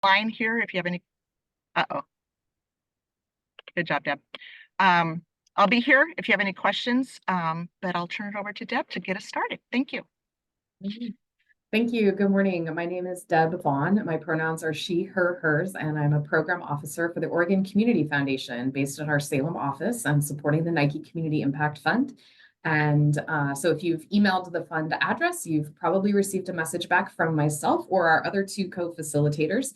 line here if you have any. Uh-oh. Good job, Deb. I'll be here if you have any questions, but I'll turn it over to Deb to get us started. Thank you. Thank you. Good morning. My name is Deb Vaughn. My pronouns are she, her, hers, and I'm a program officer for the Oregon Community Foundation based in our Salem office. I'm supporting the Nike Community Impact Fund. And so if you've emailed the fund address, you've probably received a message back from myself or our other two co-facilitators,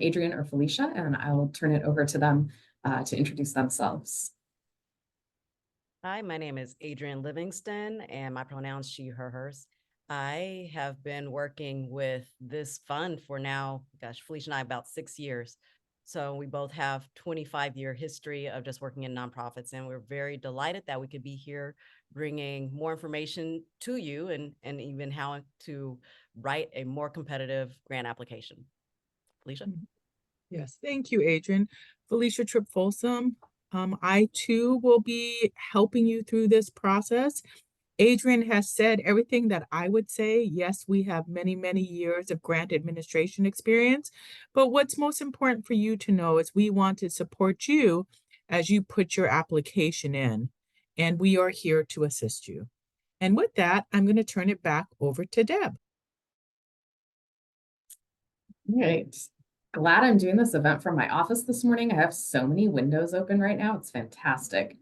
Adrian or Felicia, and I'll turn it over to them to introduce themselves. Hi, my name is Adrian Livingston, and my pronouns she, her, hers. I have been working with this fund for now, Felicia and I, about 6 years. So we both have 25-year history of just working in nonprofits, and we're very delighted that we could be here bringing more information to you and even how to write a more competitive grant application. Felicia? Yes, thank you, Adrian. Felicia Tripp Folsom. I too will be helping you through this process. Adrian has said everything that I would say. Yes, we have many, many years of grant administration experience, but what's most important for you to know is we want to support you as you put your application in, and we are here to assist you. And with that, I'm going to turn it back over to Deb. All right. Glad I'm doing this event from my office this morning. I have so many windows open right now. It's fantastic.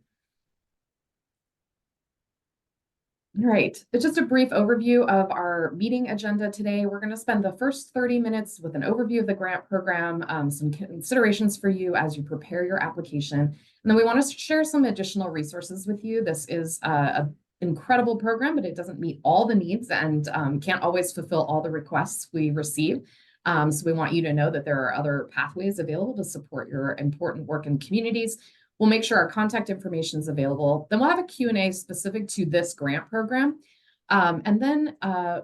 All right, it's just a brief overview of our meeting agenda today. We're going to spend the first 30 minutes with an overview of the grant program, some considerations for you as you prepare your application. And then we want to share some additional resources with you. This is an incredible program, but it doesn't meet all the needs and can't always fulfill all the requests we receive. So we want you to know that there are other pathways available to support your important work in communities. We'll make sure our contact information is available. Then we'll have a Q&A specific to this grant program. And then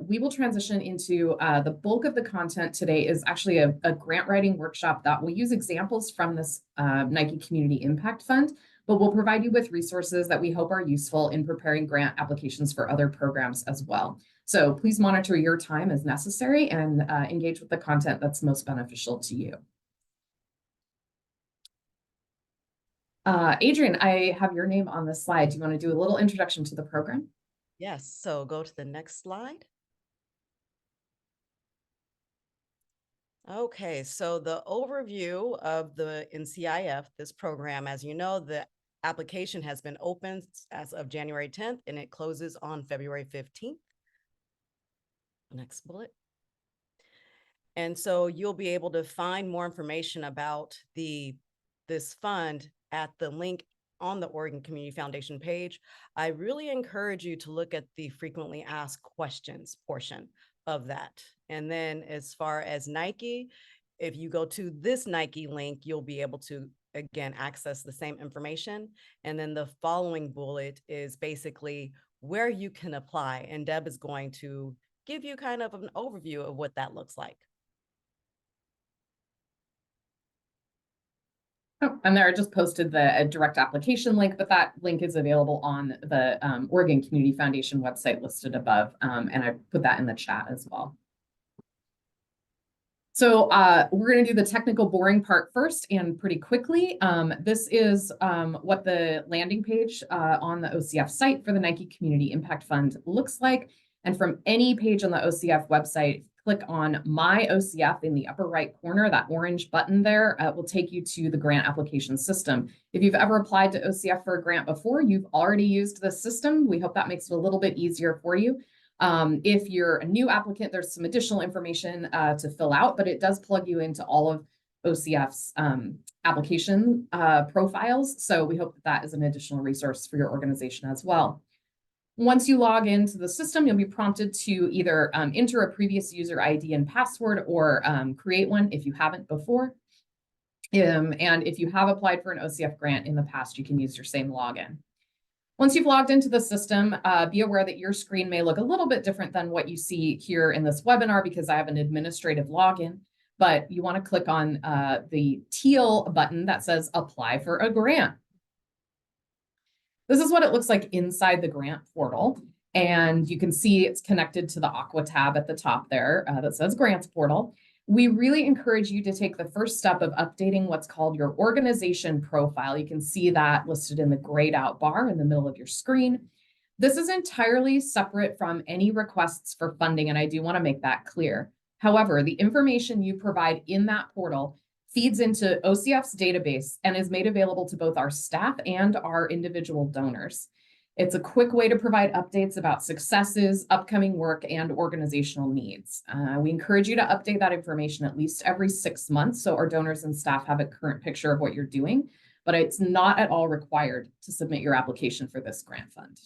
we will transition into the bulk of the content today is actually a grant writing workshop that will use examples from this Nike Community Impact Fund, but we'll provide you with resources that we hope are useful in preparing grant applications for other programs as well. So please monitor your time as necessary and engage with the content that's most beneficial to you. Adrian, I have your name on the slide. Do you want to do a little introduction to the program? Yes, so go to the next slide. Okay, so the overview of the NCIF, this program, as you know, the application has been opened as of January 10th and it closes on February 15th. Next bullet. And so you'll be able to find more information about this fund at the link on the Oregon Community Foundation page. I really encourage you to look at the frequently asked questions portion of that. And then as far as Nike, if you go to this Nike link, you'll be able to, again, access the same information. And then the following bullet is basically where you can apply. And Deb is going to give you kind of an overview of what that looks like. Oh, and there I just posted the direct application link, but that link is available on the Oregon Community Foundation website listed above, and I put that in the chat as well. So we're going to do the technical boring part first and pretty quickly. This is what the landing page on the OCF site for the Nike Community Impact Fund looks like. And from any page on the OCF website, click on My OCF in the upper right corner, that orange button there will take you to the grant application system. If you've ever applied to OCF for a grant before, you've already used this system. We hope that makes it a little bit easier for you. If you're a new applicant, there's some additional information to fill out, but it does plug you into all of OCF's application profiles. So we hope that that is an additional resource for your organization as well. Once you log into the system, you'll be prompted to either enter a previous user ID and password or create one if you haven't before. And if you have applied for an OCF grant in the past, you can use your same login. Once you've logged into the system, be aware that your screen may look a little bit different than what you see here in this webinar because I have an administrative login, but you want to click on the teal button that says Apply for a Grant. This is what it looks like inside the grant portal. And you can see it's connected to the Aqua tab at the top there that says Grants Portal. We really encourage you to take the first step of updating what's called your organization profile. You can see that listed in the grayed out bar in the middle of your screen. This is entirely separate from any requests for funding, and I do want to make that clear. However, the information you provide in that portal feeds into OCF's database and is made available to both our staff and our individual donors. It's a quick way to provide updates about successes, upcoming work, and organizational needs. We encourage you to update that information at least every 6 months so our donors and staff have a current picture of what you're doing, but it's not at all required to submit your application for this grant fund.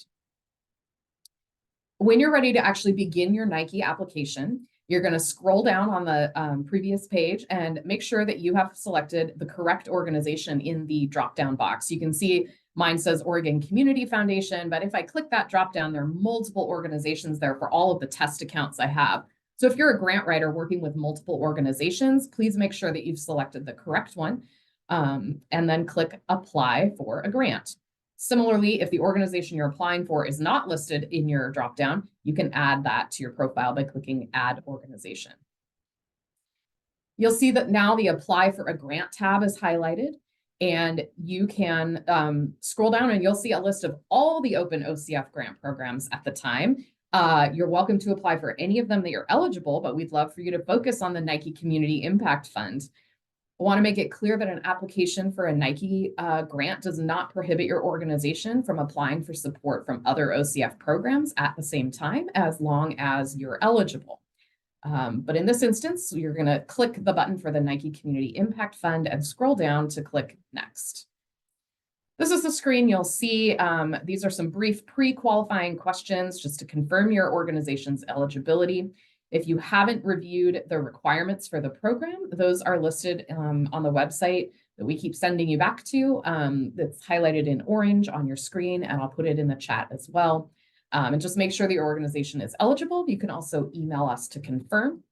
When you're ready to actually begin your Nike application, you're going to scroll down on the previous page and make sure that you have selected the correct organization in the drop-down box. You can see mine says Oregon Community Foundation, but if I click that drop-down, there are multiple organizations there for all of the test accounts I have. So if you're a grant writer working with multiple organizations, please make sure that you've selected the correct one, and then click Apply for a Grant. Similarly, if the organization you're applying for is not listed in your dropdown, you can add that to your profile by clicking Add Organization. You'll see that now the Apply for a Grant tab is highlighted, and you can scroll down and you'll see a list of all the open OCF grant programs at the time. You're welcome to apply for any of them that you're eligible, but we'd love for you to focus on the Nike Community Impact Fund. I want to make it clear that an application for a Nike grant does not prohibit your organization from applying for support from other OCF programs at the same time, as long as you're eligible. But in this instance, you're going to click the button for the Nike Community Impact Fund and scroll down to click Next. This is the screen you'll see. These are some brief pre-qualifying questions just to confirm your organization's eligibility. If you haven't reviewed the requirements for the program, those are listed on the website that we keep sending you back to. That's highlighted in orange on your screen, and I'll put it in the chat as well. And just make sure that your organization is eligible. You can also email us to confirm.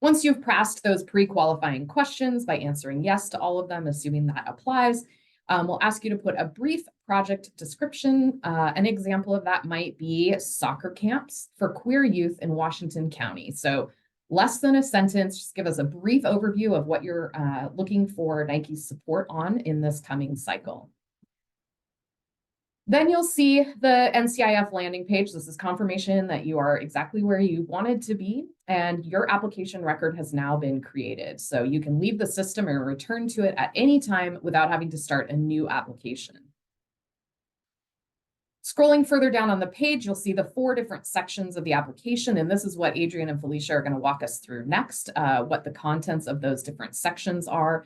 Once you've passed those pre-qualifying questions by answering yes to all of them, assuming that applies, we'll ask you to put a brief project description. An example of that might be soccer camps for queer youth in Washington County. So less than a sentence, just give us a brief overview of what you're looking for Nike's support on in this coming cycle. Then you'll see the NCIF landing page. This is confirmation that you are exactly where you wanted to be, and your application record has now been created. So you can leave the system and return to it at any time without having to start a new application. Scrolling further down on the page, you'll see the 4 different sections of the application, and this is what Adrian and Felicia are going to walk us through next, what the contents of those different sections are.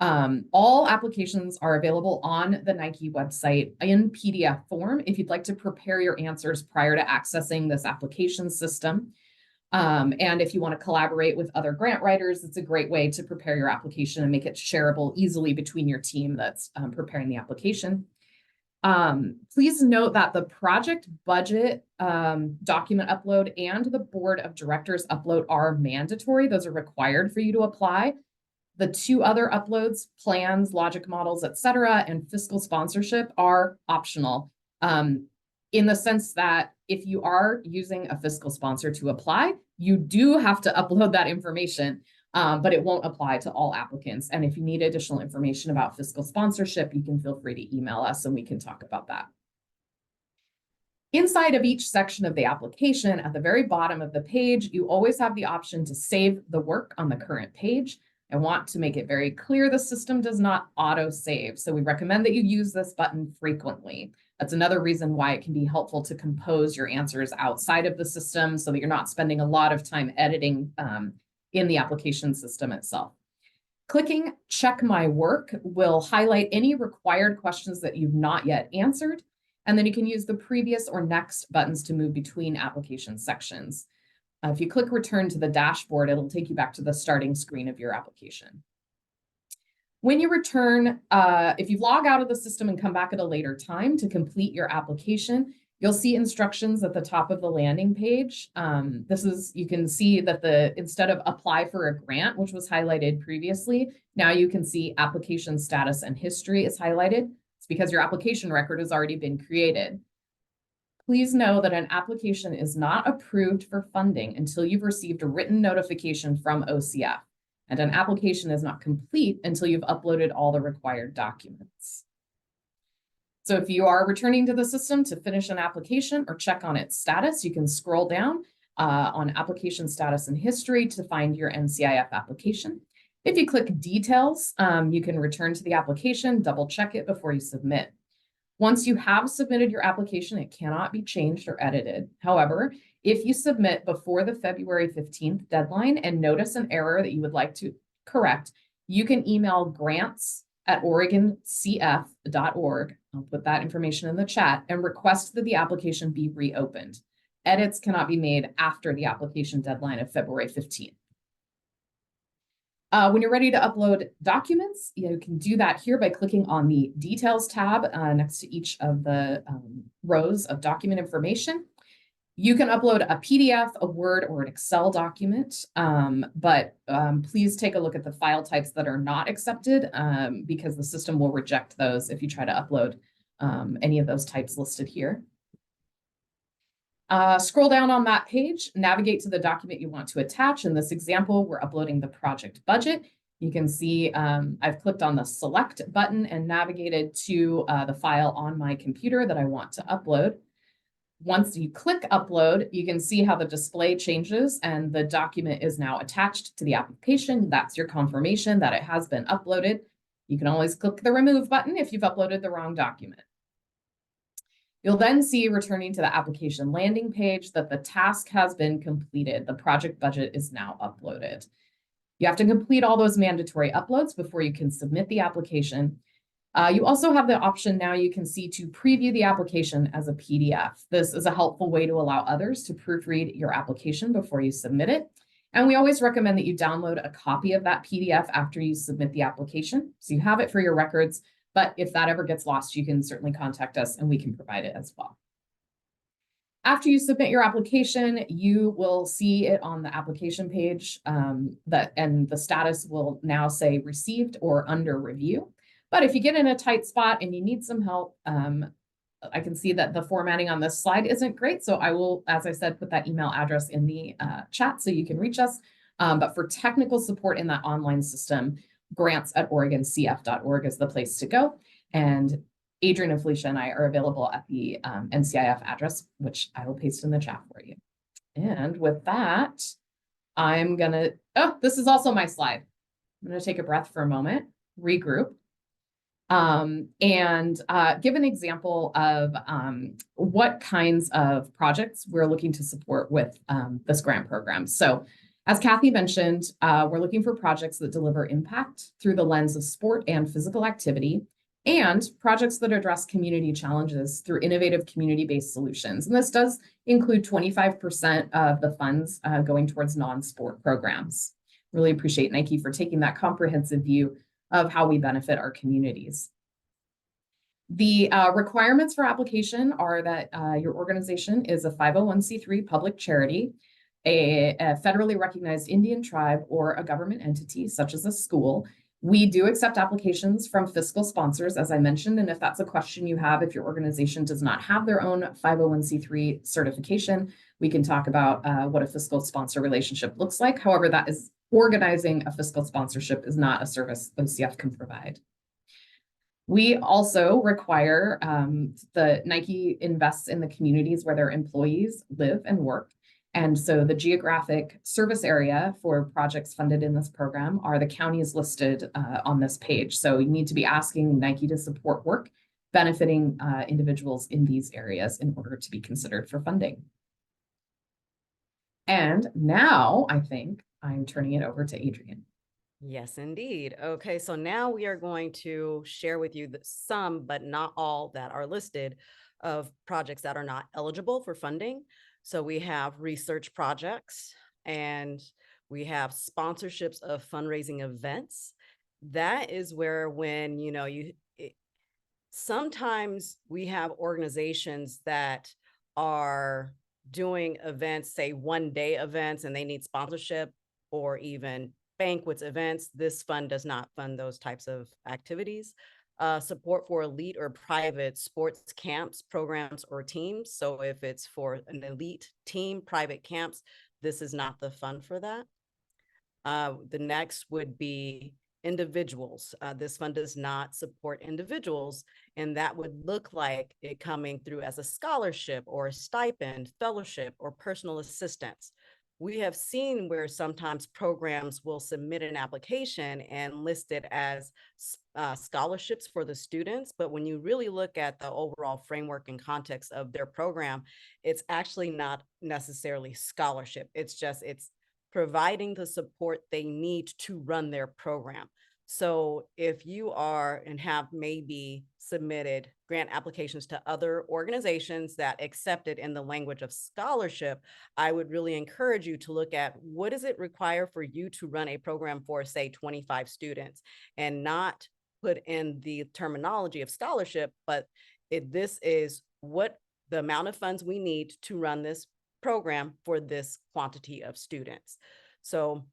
All applications are available on the Nike website in PDF form if you'd like to prepare your answers prior to accessing this application system. And if you want to collaborate with other grant writers, it's a great way to prepare your application and make it shareable easily between your team that's preparing the application. Please note that the project budget document upload and the board of directors upload are mandatory. Those are required for you to apply. The 2 other uploads, plans, logic models, et cetera, and fiscal sponsorship are optional, in the sense that if you are using a fiscal sponsor to apply, you do have to upload that information, but it won't apply to all applicants. And if you need additional information about fiscal sponsorship, you can feel free to email us and we can talk about that. Inside of each section of the application, at the very bottom of the page, you always have the option to save the work on the current page. I want to make it very clear the system does not auto-save, so we recommend that you use this button frequently. That's another reason why it can be helpful to compose your answers outside of the system so that you're not spending a lot of time editing in the application system itself. Clicking Check My Work will highlight any required questions that you've not yet answered, and then you can use the previous or next buttons to move between application sections. If you click Return to the dashboard, it'll take you back to the starting screen of your application. When you return, if you log out of the system and come back at a later time to complete your application, you'll see instructions at the top of the landing page. You can see that instead of apply for a grant, which was highlighted previously, now you can see application status and history is highlighted. It's because your application record has already been created. Please know that an application is not approved for funding until you've received a written notification from OCF, and an application is not complete until you've uploaded all the required documents. So if you are returning to the system to finish an application or check on its status, you can scroll down on application status and history to find your NCIF application. If you click details, you can return to the application, double check it before you submit. Once you have submitted your application, it cannot be changed or edited. However, if you submit before the February 15th deadline and notice an error that you would like to correct, you can email grants@oregoncf.org. I'll put that information in the chat and request that the application be reopened. Edits cannot be made after the application deadline of February 15th. When you're ready to upload documents, you can do that here by clicking on the Details tab next to each of the rows of document information. You can upload a PDF, a Word, or an Excel document, but please take a look at the file types that are not accepted because the system will reject those if you try to upload any of those types listed here. Scroll down on that page, navigate to the document you want to attach. In this example, we're uploading the project budget. You can see I've clicked on the select button and navigated to the file on my computer that I want to upload. Once you click upload, you can see how the display changes and the document is now attached to the application. That's your confirmation that it has been uploaded. You can always click the remove button if you've uploaded the wrong document. You'll then see, returning to the application landing page, that the task has been completed. The project budget is now uploaded. You have to complete all those mandatory uploads before you can submit the application. You also have the option now, you can see, to preview the application as a PDF. This is a helpful way to allow others to proofread your application before you submit it. And we always recommend that you download a copy of that PDF after you submit the application, so you have it for your records. But if that ever gets lost, you can certainly contact us and we can provide it as well. After you submit your application, you will see it on the application page and the status will now say received or under review. But if you get in a tight spot and you need some help, I can see that the formatting on this slide isn't great. So I will, as I said, put that email address in the chat so you can reach us. But for technical support in that online system, grants@oregoncf.org is the place to go. And Adrian and Felicia and I are available at the NCIF address, which I will paste in the chat for you. And with that, I'm gonna, this is also my slide. I'm gonna take a breath for a moment, regroup, and give an example of what kinds of projects we're looking to support with this grant program. So as Kathy mentioned, we're looking for projects that deliver impact through the lens of sport and physical activity, and projects that address community challenges through innovative community-based solutions. And this does include 25% of the funds going towards non-sport programs. Really appreciate Nike for taking that comprehensive view of how we benefit our communities. The requirements for application are that your organization is a 501c3 public charity, a federally recognized Indian tribe, or a government entity such as a school. We do accept applications from fiscal sponsors, as I mentioned, and if that's a question you have, if your organization does not have their own 501c3 certification, we can talk about what a fiscal sponsor relationship looks like. However, that is organizing a fiscal sponsorship is not a service OCF can provide. We also require the Nike invests in the communities where their employees live and work. And so the geographic service area for projects funded in this program are the counties listed on this page. So you need to be asking Nike to support work benefiting individuals in these areas in order to be considered for funding. And now I think I'm turning it over to Adrian. Yes, indeed. Okay, so now we are going to share with you some, but not all, that are listed of projects that are not eligible for funding. So we have research projects and we have sponsorships of fundraising events. That is where when, sometimes we have organizations that are doing events, say 1-day events, and they need sponsorship, or even banquets, events. This fund does not fund those types of activities. support for elite or private sports camps, programs, or teams. So if it's for an elite team, private camps, this is not the fund for that. The next would be individuals. This fund does not support individuals, and that would look like it coming through as a scholarship or a stipend, fellowship, or personal assistance. We have seen where sometimes programs will submit an application and list it as scholarships for the students, but when you really look at the overall framework and context of their program, it's actually not necessarily scholarship. It's providing the support they need to run their program. So if you are and have maybe submitted grant applications to other organizations that accept it in the language of scholarship, I would really encourage you to look at what does it require for you to run a program for, say, 25 students, and not put in the terminology of scholarship, but this is what the amount of funds we need to run this program for this quantity of students. So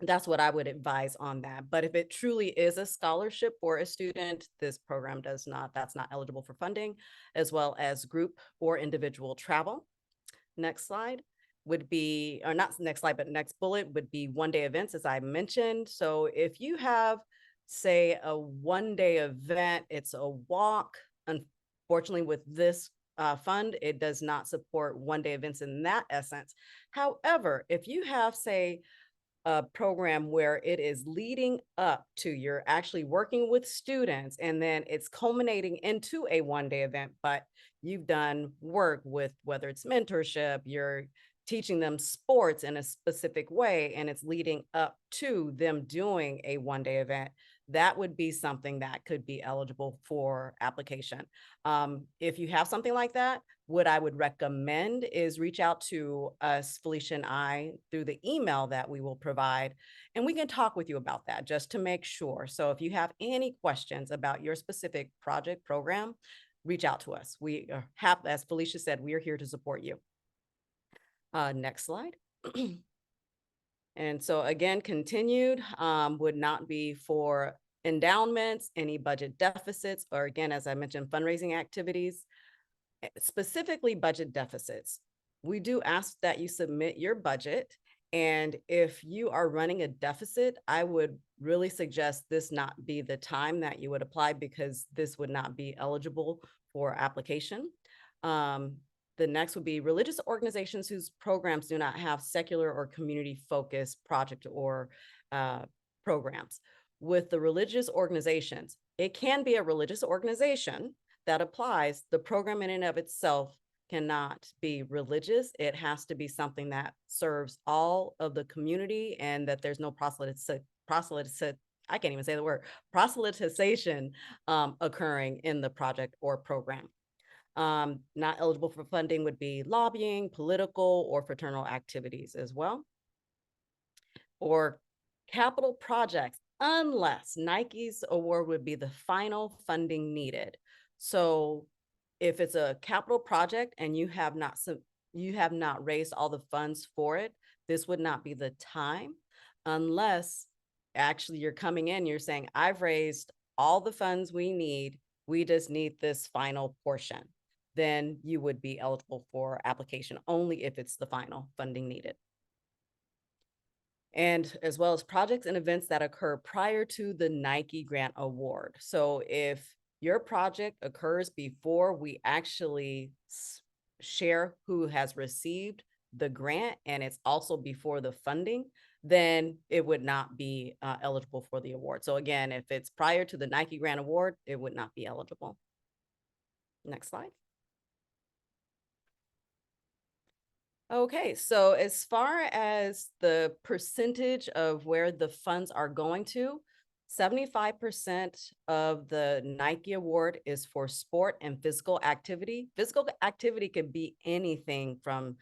that's what I would advise on that. But if it truly is a scholarship for a student, this program that's not eligible for funding, as well as group or individual travel. Next slide would be, or not next slide, but next bullet would be one-day events, as I mentioned. So if you have, say, a one-day event, it's a walk. Unfortunately, with this fund, it does not support one-day events in that essence. However, if you have, say, a program where it is leading up to, you're actually working with students, and then it's culminating into a one-day event, but you've done work with, whether it's mentorship, you're teaching them sports in a specific way, and it's leading up to them doing a one-day event, that would be something that could be eligible for application. If you have something like that, what I would recommend is reach out to us, Felicia and I, through the email that we will provide, and we can talk with you about that just to make sure. So if you have any questions about your specific project program, reach out to us. We have, as Felicia said, we are here to support you. Next slide. And so again, continued would not be for endowments, any budget deficits, or again, as I mentioned, fundraising activities, specifically budget deficits. We do ask that you submit your budget. And if you are running a deficit, I would really suggest this not be the time that you would apply, because this would not be eligible for application. The next would be religious organizations whose programs do not have secular or community-focused project or programs. With the religious organizations, it can be a religious organization that applies. The program in and of itself cannot be religious. It has to be something that serves all of the community, and that there's no proselytization occurring in the project or program. Not eligible for funding would be lobbying, political, or fraternal activities as well. Or capital projects, unless Nike's award would be the final funding needed. So if it's a capital project and you have not raised all the funds for it, this would not be the time, unless actually you're coming in, you're saying, I've raised all the funds we need, we just need this final portion. Then you would be eligible for application only if it's the final funding needed. And as well as projects and events that occur prior to the Nike grant award. So if your project occurs before we actually share who has received the grant, and it's also before the funding, then it would not be eligible for the award. So again, if it's prior to the Nike grant award, it would not be eligible. Next slide. Okay, so as far as the percentage of where the funds are going to, 75% of the Nike award is for sport and physical activity. Physical activity could be anything from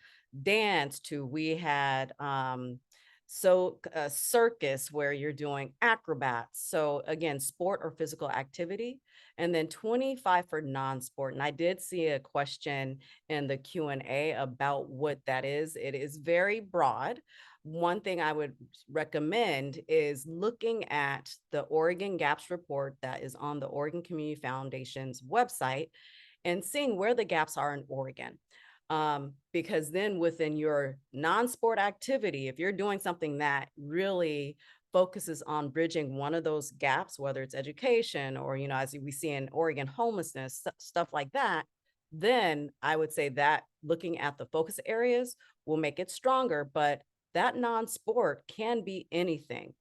dance to, we had a circus where you're doing acrobats. So again, sport or physical activity. And then 25 for non-sport. And I did see a question in the Q&A about what that is. It is very broad, one thing I would recommend is looking at the Oregon Gaps report that is on the Oregon Community Foundation's website and seeing where the gaps are in Oregon. Because then within your non-sport activity, if you're doing something that really focuses on bridging one of those gaps, whether it's education or, as we see in Oregon, homelessness, stuff like that, then I would say that looking at the focus areas will make it stronger. But that non-sport can be anything.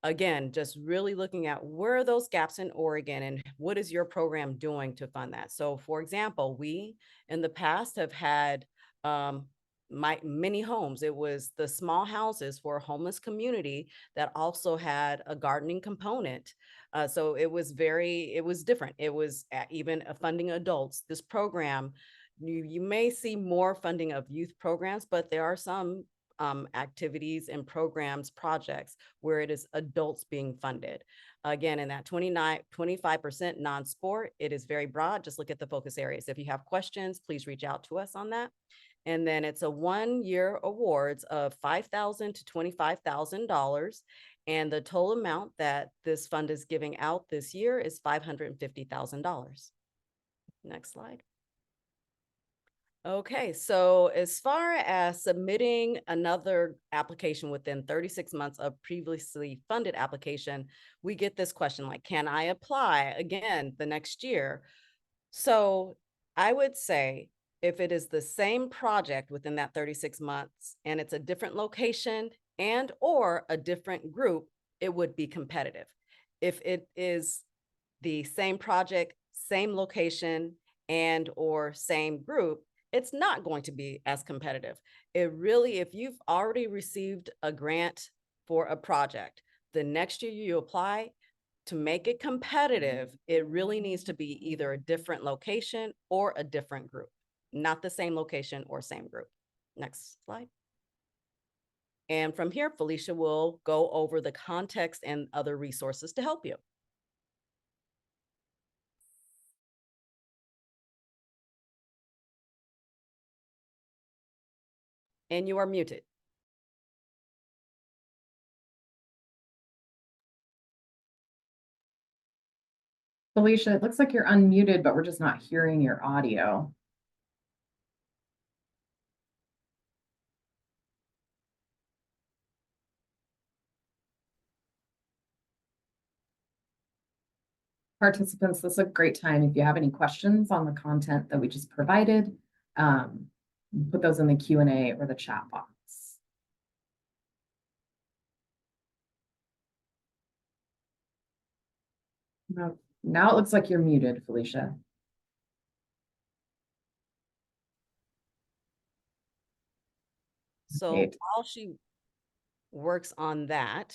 Again, just really looking at where are those gaps in Oregon and what is your program doing to fund that? So for example, we in the past have had my mini homes. It was the small houses for a homeless community that also had a gardening component. So it was different. It was even funding adults. This program, you may see more funding of youth programs, but there are some activities and programs, projects where it is adults being funded. Again, in that 25% non-sport, it is very broad. Just look at the focus areas. If you have questions, please reach out to us on that. And then it's a 1-year awards of $5,000 to $25,000. And the total amount that this fund is giving out this year is $550,000. Next slide. Okay, so as far as submitting another application within 36 months of previously funded application, we get this question like, can I apply again the next year? So I would say if it is the same project within that 36 months and it's a different location and or a different group, it would be competitive. If it is the same project, same location, and or same group, it's not going to be as competitive. It really, if you've already received a grant for a project, the next year you apply, to make it competitive, it really needs to be either a different location or a different group, not the same location or same group. Next slide. And from here, Felicia will go over the context and other resources to help you. And you are muted. Felicia, it looks like you're unmuted, but we're just not hearing your audio. Participants, this is a great time. If you have any questions on the content that we just provided, put those in the Q&A or the chat box. Now it looks like you're muted, Felicia. So Great. while she works on that,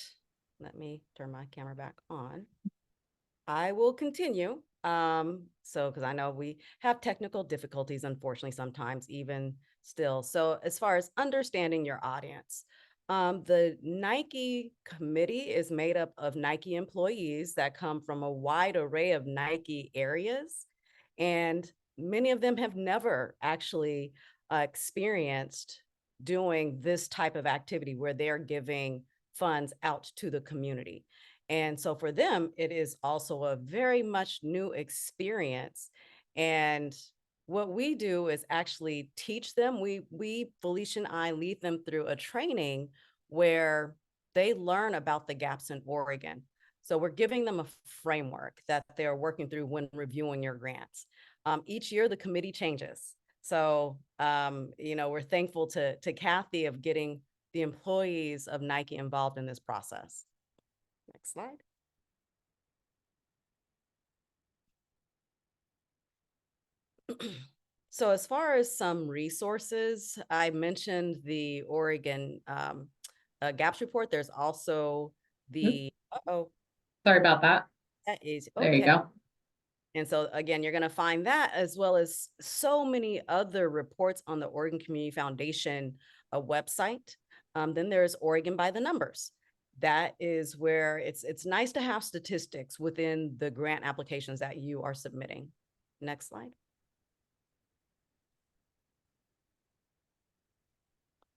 let me turn my camera back on. I will continue. Because I know we have technical difficulties, unfortunately, sometimes even still. So as far as understanding your audience, the Nike committee is made up of Nike employees that come from a wide array of Nike areas. And many of them have never actually experienced doing this type of activity where they're giving funds out to the community. And so for them, it is also a very much new experience. And what we do is actually teach them. Felicia and I lead them through a training where they learn about the gaps in Oregon. So we're giving them a framework that they're working through when reviewing your grants. Each year, the committee changes. So, we're thankful to Kathy of getting the employees of Nike involved in this process. Next slide. So as far as some resources, I mentioned the Oregon gaps report. There's also the, Sorry about that. That is okay. There you go. And so again, you're going to find that as well as so many other reports on the Oregon Community Foundation website. Then there's Oregon by the Numbers. That is where it's nice to have statistics within the grant applications that you are submitting. Next slide.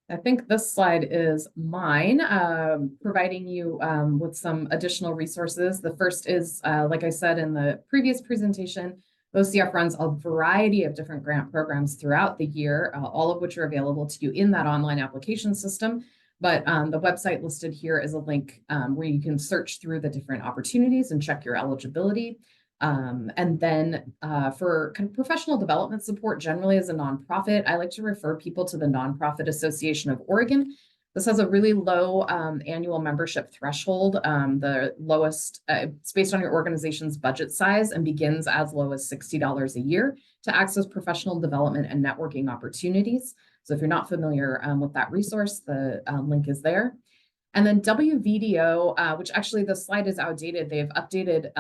I think this slide is mine, providing you with some additional resources. The first is, like I said in the previous presentation, OCF runs a variety of different grant programs throughout the year, all of which are available to you in that online application system. But the website listed here is a link where you can search through the different opportunities and check your eligibility. And then for kind of professional development support, generally as a nonprofit, I like to refer people to the Nonprofit Association of Oregon. This has a really low annual membership threshold. The lowest, it's based on your organization's budget size and begins as low as $60 a year to access professional development and networking opportunities. So if you're not familiar with that resource, the link is there. And then WVDO, which actually the slide is outdated. They've updated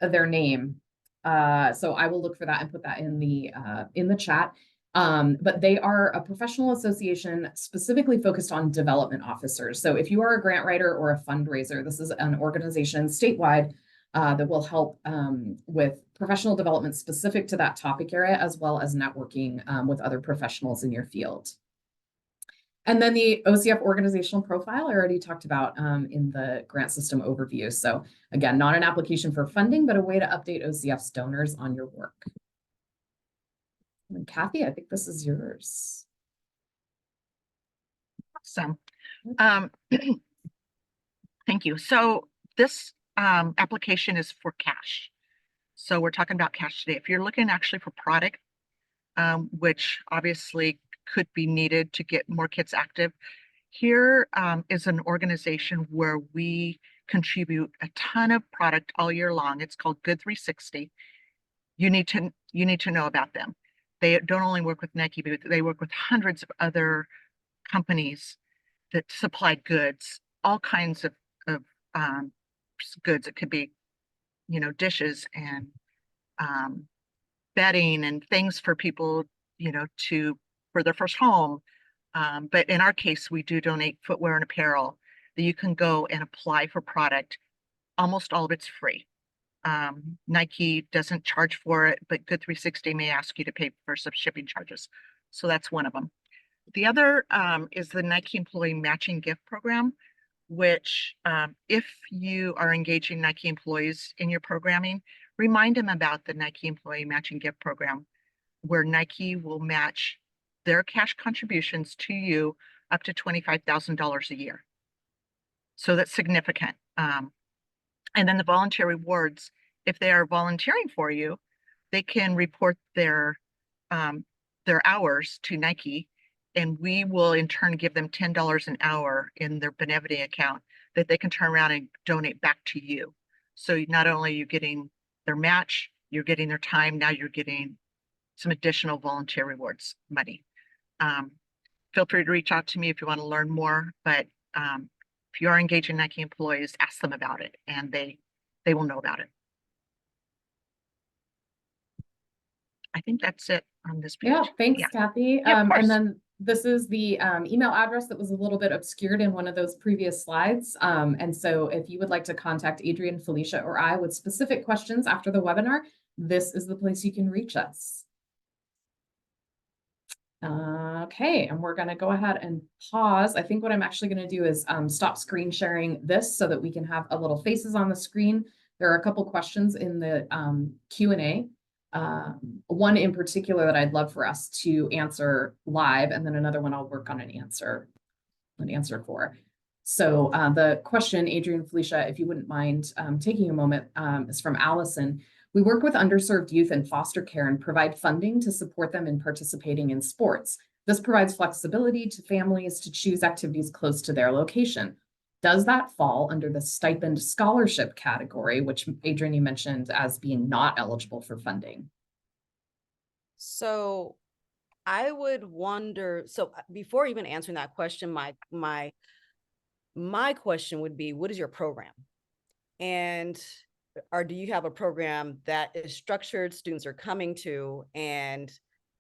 their name. So I will look for that and put that in the chat. But they are a professional association specifically focused on development officers. So if you are a grant writer or a fundraiser, this is an organization statewide that will help with professional development specific to that topic area, as well as networking with other professionals in your field. And then the OCF organizational profile, I already talked about in the grant system overview. So again, not an application for funding, but a way to update OCF's donors on your work. And Kathy, I think this is yours. Awesome. Thank you. So this application is for cash. So we're talking about cash today. If you're looking actually for product, which obviously could be needed to get more kids active, here is an organization where we contribute a ton of product all year long. It's called Good 360. You need to know about them. They don't only work with Nike, but they work with hundreds of other companies that supply goods, all kinds of goods. It could be, dishes and bedding and things for people, for their first home. But in our case, we do donate footwear and apparel that you can go and apply for product. Almost all of it's free. Nike doesn't charge for it, but Good 360 may ask you to pay for some shipping charges. So that's one of them. The other is the Nike Employee Matching Gift Program, which if you are engaging Nike employees in your programming, remind them about the Nike Employee Matching Gift Program, where Nike will match their cash contributions to you up to $25,000 a year. So that's significant. And then the volunteer rewards, if they are volunteering for you, they can report their hours to Nike, and we will in turn give them $10 an hour in their Benevity account that they can turn around and donate back to you. So not only are you getting their match, you're getting their time, now you're getting some additional volunteer rewards money. Feel free to reach out to me if you want to learn more, but if you are engaging Nike employees, ask them about it, and they will know about it. I think that's it on this page. Yeah, thanks, Kathy. Yeah, of course. And then this is the email address that was a little bit obscured in one of those previous slides. And so if you would like to contact Adrian, Felicia, or I with specific questions after the webinar, this is the place you can reach us. Okay, and we're going to go ahead and pause. I think what I'm actually going to do is stop screen sharing this so that we can have a little faces on the screen. There are a couple questions in the Q&A. One in particular that I'd love for us to answer live, and then another one I'll work on an answer for. So the question, Adrian, Felicia, if you wouldn't mind taking a moment, is from Allison. We work with underserved youth in foster care and provide funding to support them in participating in sports. This provides flexibility to families to choose activities close to their location. Does that fall under the stipend scholarship category, which Adrian, you mentioned as being not eligible for funding? So I would wonder, so before even answering that question, my question would be, what is your program? Or do you have a program that is structured, students are coming to, and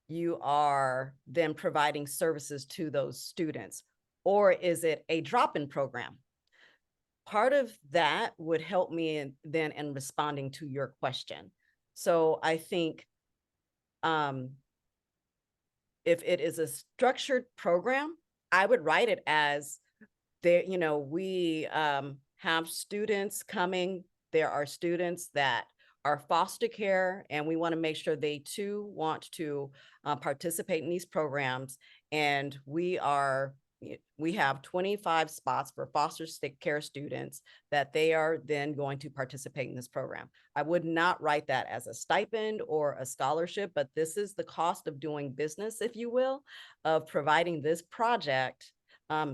you are then providing services to those students? Or is it a drop-in program? Part of that would help me in responding to your question. So I think if it is a structured program, I would write it as there, you know, we have students coming. There are students that are foster care, and we want to make sure they too want to participate in these programs. And we have 25 spots for foster care students that they are then going to participate in this program. I would not write that as a stipend or a scholarship, but this is the cost of doing business, if you will, of providing this project,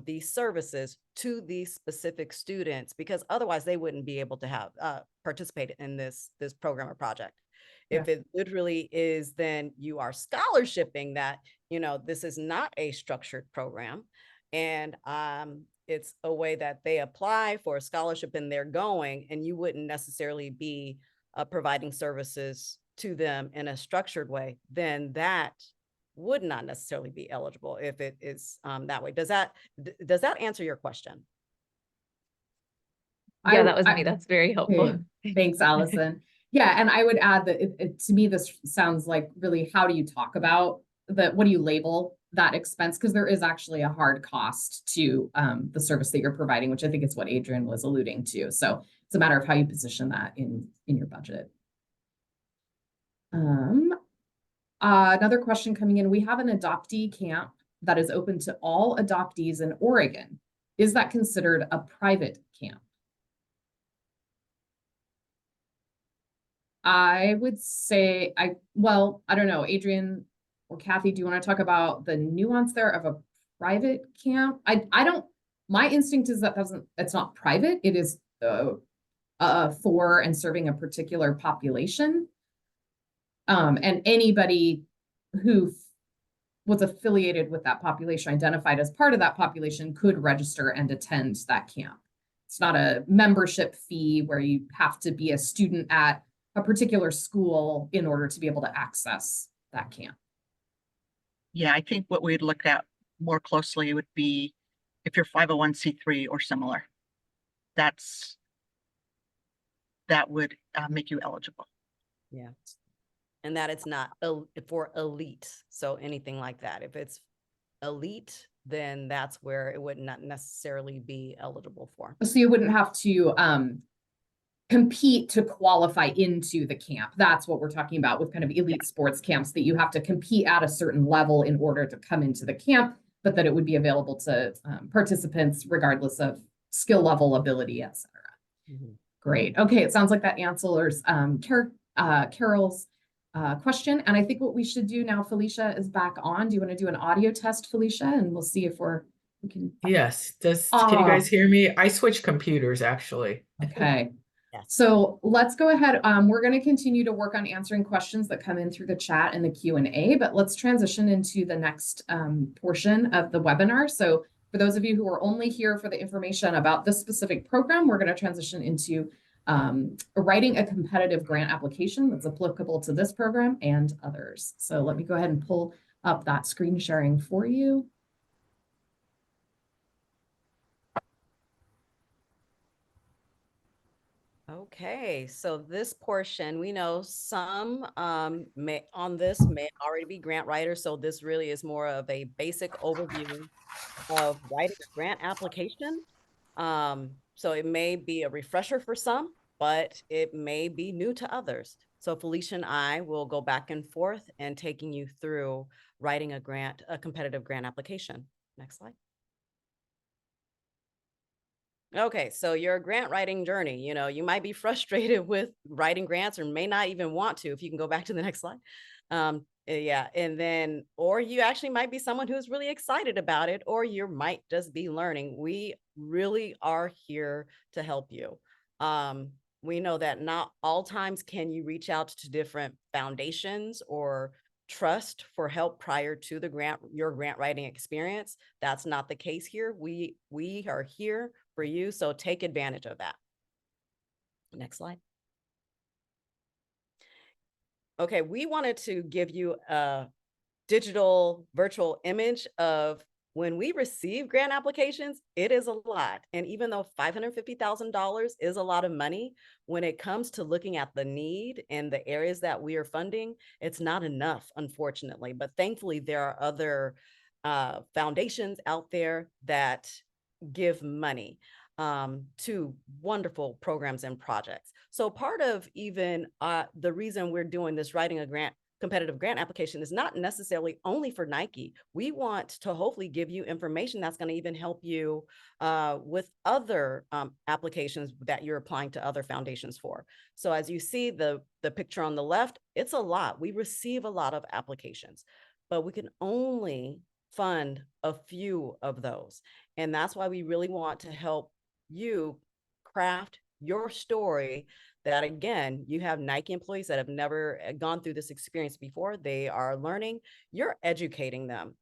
these services to these specific students, because otherwise they wouldn't be able to have participate in this program or project. Yeah. If it literally is, then you are scholarshiping that, you know, this is not a structured program, and it's a way that they apply for a scholarship and they're going, and you wouldn't necessarily be providing services to them in a structured way, then that would not necessarily be eligible if it is that way. Does that answer your question? Yeah, that was me. That's very helpful. Thanks, Allison. Yeah, and I would add that to me, this sounds like really, how do you talk about what do you label that expense? Because there is actually a hard cost to the service that you're providing, which I think is what Adrian was alluding to. So it's a matter of how you position that in your budget. Another question coming in, we have an adoptee camp that is open to all adoptees in Oregon. Is that considered a private camp? I would say, I don't know, Adrian or Kathy, do you want to talk about the nuance there of a private camp? My instinct is that it's not private. It is for and serving a particular population. And anybody who was affiliated with that population, identified as part of that population, could register and attend that camp. It's not a membership fee where you have to be a student at a particular school in order to be able to access that camp. Yeah, I think what we'd look at more closely would be if you're 501c3 or similar. That would make you eligible. Yeah. And that it's not for elite. So anything like that, if it's elite, then that's where it would not necessarily be eligible for. So you wouldn't have to compete to qualify into the camp. That's what we're talking about with kind of elite sports camps, that you have to compete at a certain level in order to come into the camp, but that it would be available to participants regardless of skill level, ability, etc. Mm-hmm. Great. Okay, it sounds like that answers Carol's question. And I think what we should do now, Felicia is back on. Do you want to do an audio test, Felicia? And we'll see if we can. Yes. Can you guys hear me? I switched computers actually. Okay. Yes. So let's go ahead. We're going to continue to work on answering questions that come in through the chat and the Q&A, but let's transition into the next portion of the webinar. So for those of you who are only here for the information about this specific program, we're going to transition into writing a competitive grant application that's applicable to this program and others. So let me go ahead and pull up that screen sharing for you. Okay, so this portion, we know some may already be grant writers, so this really is more of a basic overview of writing a grant application. So it may be a refresher for some, but it may be new to others. So Felicia and I will go back and forth and taking you through writing a competitive grant application. Next slide. Okay, so your grant writing journey, you might be frustrated with writing grants or may not even want to, if you can go back to the next slide. Yeah, and then, or you actually might be someone who's really excited about it, or you might just be learning. We really are here to help you. We know that not all times can you reach out to different foundations or trust for help prior to your grant writing experience. That's not the case here. We are here for you, so take advantage of that. Next slide. Okay, we wanted to give you a digital virtual image of when we receive grant applications. It is a lot. And even though $550,000 is a lot of money, when it comes to looking at the need and the areas that we are funding, it's not enough, unfortunately. But thankfully, there are other foundations out there that give money to wonderful programs and projects. So part of even the reason we're doing this writing a competitive grant application is not necessarily only for Nike. We want to hopefully give you information that's going to even help you with other applications that you're applying to other foundations for. So as you see the picture on the left, it's a lot. We receive a lot of applications, but we can only fund a few of those. And that's why we really want to help you craft your story that, again, you have Nike employees that have never gone through this experience before. They are learning, you're educating them.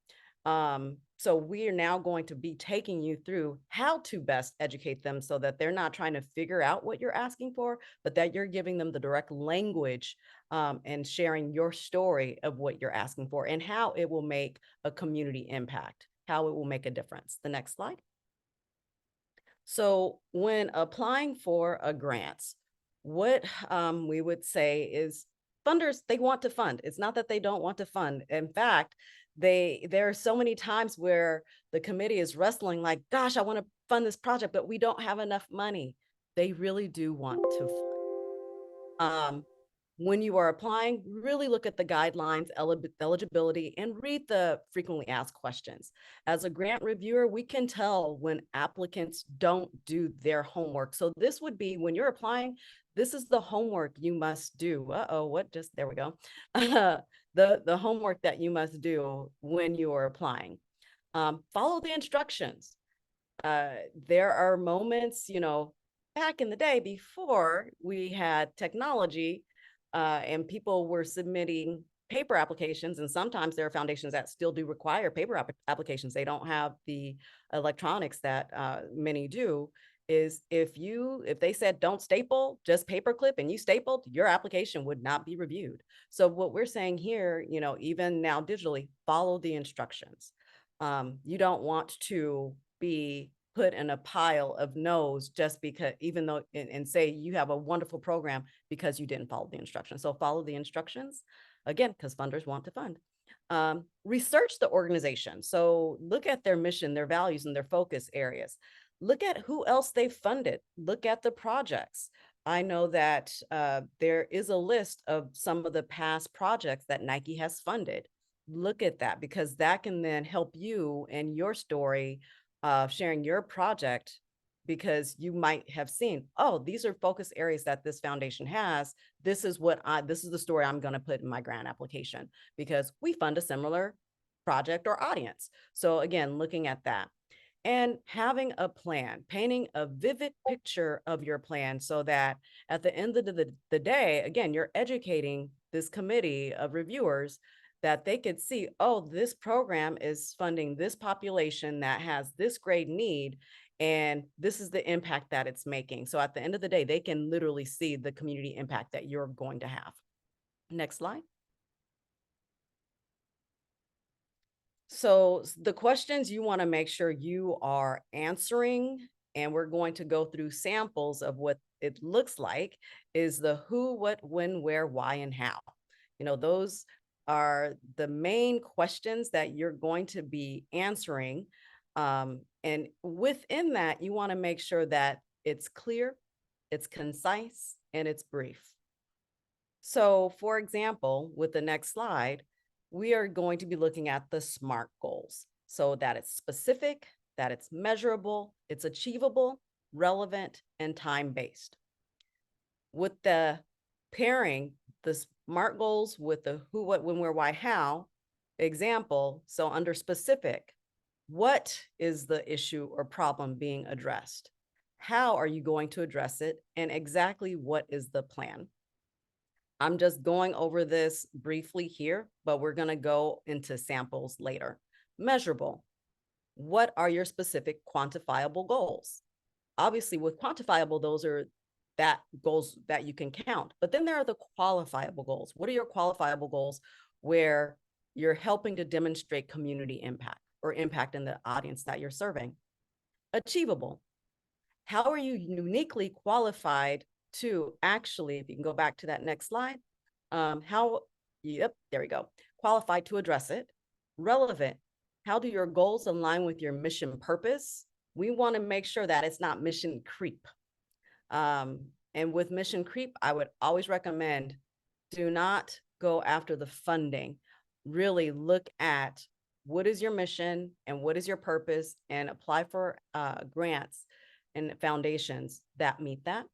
So we are now going to be taking you through how to best educate them so that they're not trying to figure out what you're asking for, but that you're giving them the direct language and sharing your story of what you're asking for and how it will make a community impact, how it will make a difference. The next slide. So when applying for a grant, what we would say is funders, they want to fund. It's not that they don't want to fund. In fact, there are so many times where the committee is wrestling like, gosh, I want to fund this project, but we don't have enough money. They really do want to fund. When you are applying, really look at the guidelines, eligibility, and read the frequently asked questions. As a grant reviewer, we can tell when applicants don't do their homework. So this would be when you're applying, this is the homework you must do. There we go. The homework that you must do when you are applying. Follow the instructions. There are moments, back in the day before we had technology, and people were submitting paper applications, and sometimes there are foundations that still do require paper applications. They don't have the electronics that many do. Is if they said don't staple, just paperclip, and you stapled, your application would not be reviewed. So what we're saying here, even now digitally, follow the instructions. You don't want to be put in a pile of no's just because, even though, and say you have a wonderful program because you didn't follow the instructions. So follow the instructions, again, because funders want to fund. Research the organization. So look at their mission, their values, and their focus areas. Look at who else they've funded. Look at the projects. I know that there is a list of some of the past projects that Nike has funded. Look at that, because that can then help you and your story sharing your project, because you might have seen, oh, these are focus areas that this foundation has. This is the story I'm going to put in my grant application because we fund a similar project or audience. So again, looking at that and having a plan, painting a vivid picture of your plan so that at the end of the day, again, you're educating this committee of reviewers that they could see, oh, this program is funding this population that has this great need, and this is the impact that it's making. So at the end of the day, they can literally see the community impact that you're going to have. Next slide. So the questions you want to make sure you are answering, and we're going to go through samples of what it looks like, is the who, what, when, where, why, and how. Those are the main questions that you're going to be answering. And within that, you want to make sure that it's clear, it's concise, and it's brief. So for example, with the next slide, we are going to be looking at the SMART goals. So that it's specific, that it's measurable, it's achievable, relevant, and time-based. With the pairing the SMART goals with the who, what, when, where, why, how example. So under specific, what is the issue or problem being addressed? How are you going to address it? And exactly what is the plan? I'm just going over this briefly here, but we're going to go into samples later. Measurable. What are your specific quantifiable goals? Obviously, with quantifiable, those are goals that you can count. But then there are the qualifiable goals. What are your qualifiable goals where you're helping to demonstrate community impact or impact in the audience that you're serving? Achievable. How are you uniquely qualified to actually, if you can go back to that next slide, there we go. Qualified to address it. Relevant. how do your goals align with your mission purpose? We want to make sure that it's not mission creep. And with mission creep, I would always recommend do not go after the funding. Really look at what is your mission and what is your purpose, and apply for grants and foundations that meet that.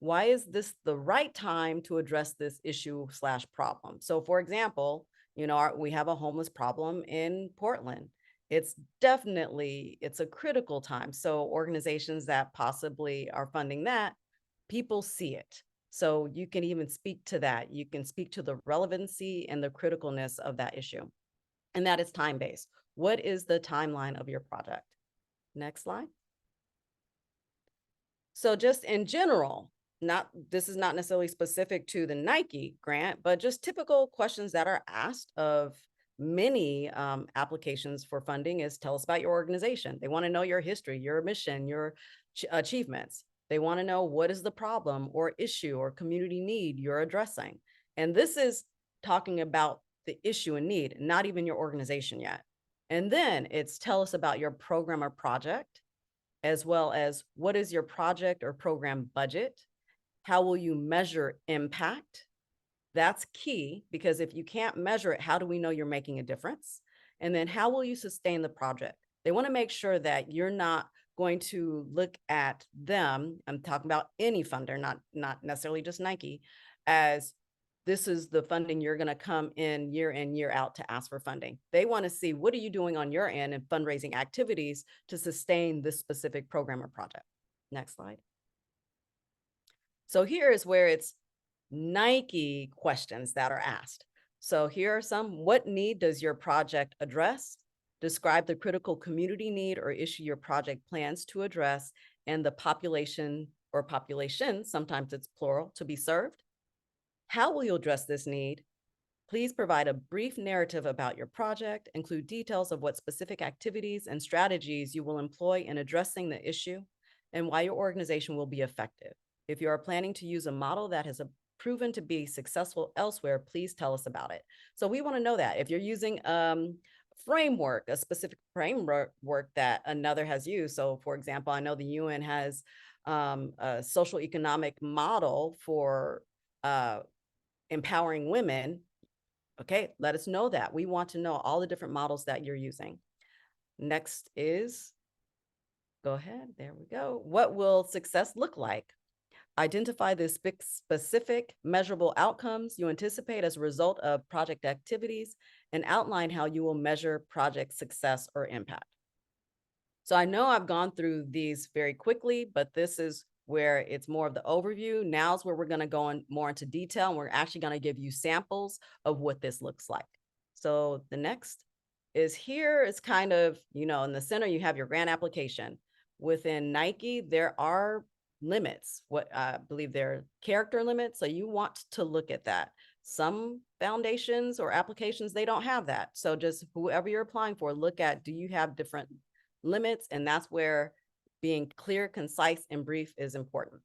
Why is this the right time to address this issue / problem? So for example, we have a homeless problem in Portland. It's a critical time. So organizations that possibly are funding that, people see it. So you can even speak to that. You can speak to the relevancy and the criticalness of that issue. And that is time-based. What is the timeline of your project? Next slide. So just in general, this is not necessarily specific to the Nike grant, but just typical questions that are asked of many applications for funding is, tell us about your organization. They want to know your history, your mission, your achievements. They want to know what is the problem or issue or community need you're addressing. And this is talking about the issue and need, not even your organization yet. And then it's, tell us about your program or project, as well as what is your project or program budget? How will you measure impact? That's key, because if you can't measure it, how do we know you're making a difference? And then how will you sustain the project? They want to make sure that you're not going to look at them, I'm talking about any funder, not necessarily just Nike, as this is the funding you're going to come in year out to ask for funding. They want to see, what are you doing on your end in fundraising activities to sustain this specific program or project? Next slide. So here is where it's Nike questions that are asked. So here are some. What need does your project address? Describe the critical community need or issue your project plans to address, and the population or populations, sometimes it's plural, to be served. How will you address this need? Please provide a brief narrative about your project, include details of what specific activities and strategies you will employ in addressing the issue, and why your organization will be effective. If you are planning to use a model that has proven to be successful elsewhere, please tell us about it. So we want to know that. If you're using framework, a specific framework that another has used. So for example, I know the UN has a social economic model for empowering women. Okay, let us know that. We want to know all the different models that you're using. Next is, go ahead, there we go. What will success look like? Identify the specific measurable outcomes you anticipate as a result of project activities, and outline how you will measure project success or impact. So I know I've gone through these very quickly, but this is where it's more of the overview. Now is where we're going to go in more into detail, and we're actually going to give you samples of what this looks like. So the next is, here is kind of, in the center, you have your grant application. Within Nike, there are limits. What I believe they're character limits. So you want to look at that. Some foundations or applications, they don't have that. So just whoever you're applying for, look at, do you have different limits? And that's where being clear, concise, and brief is important.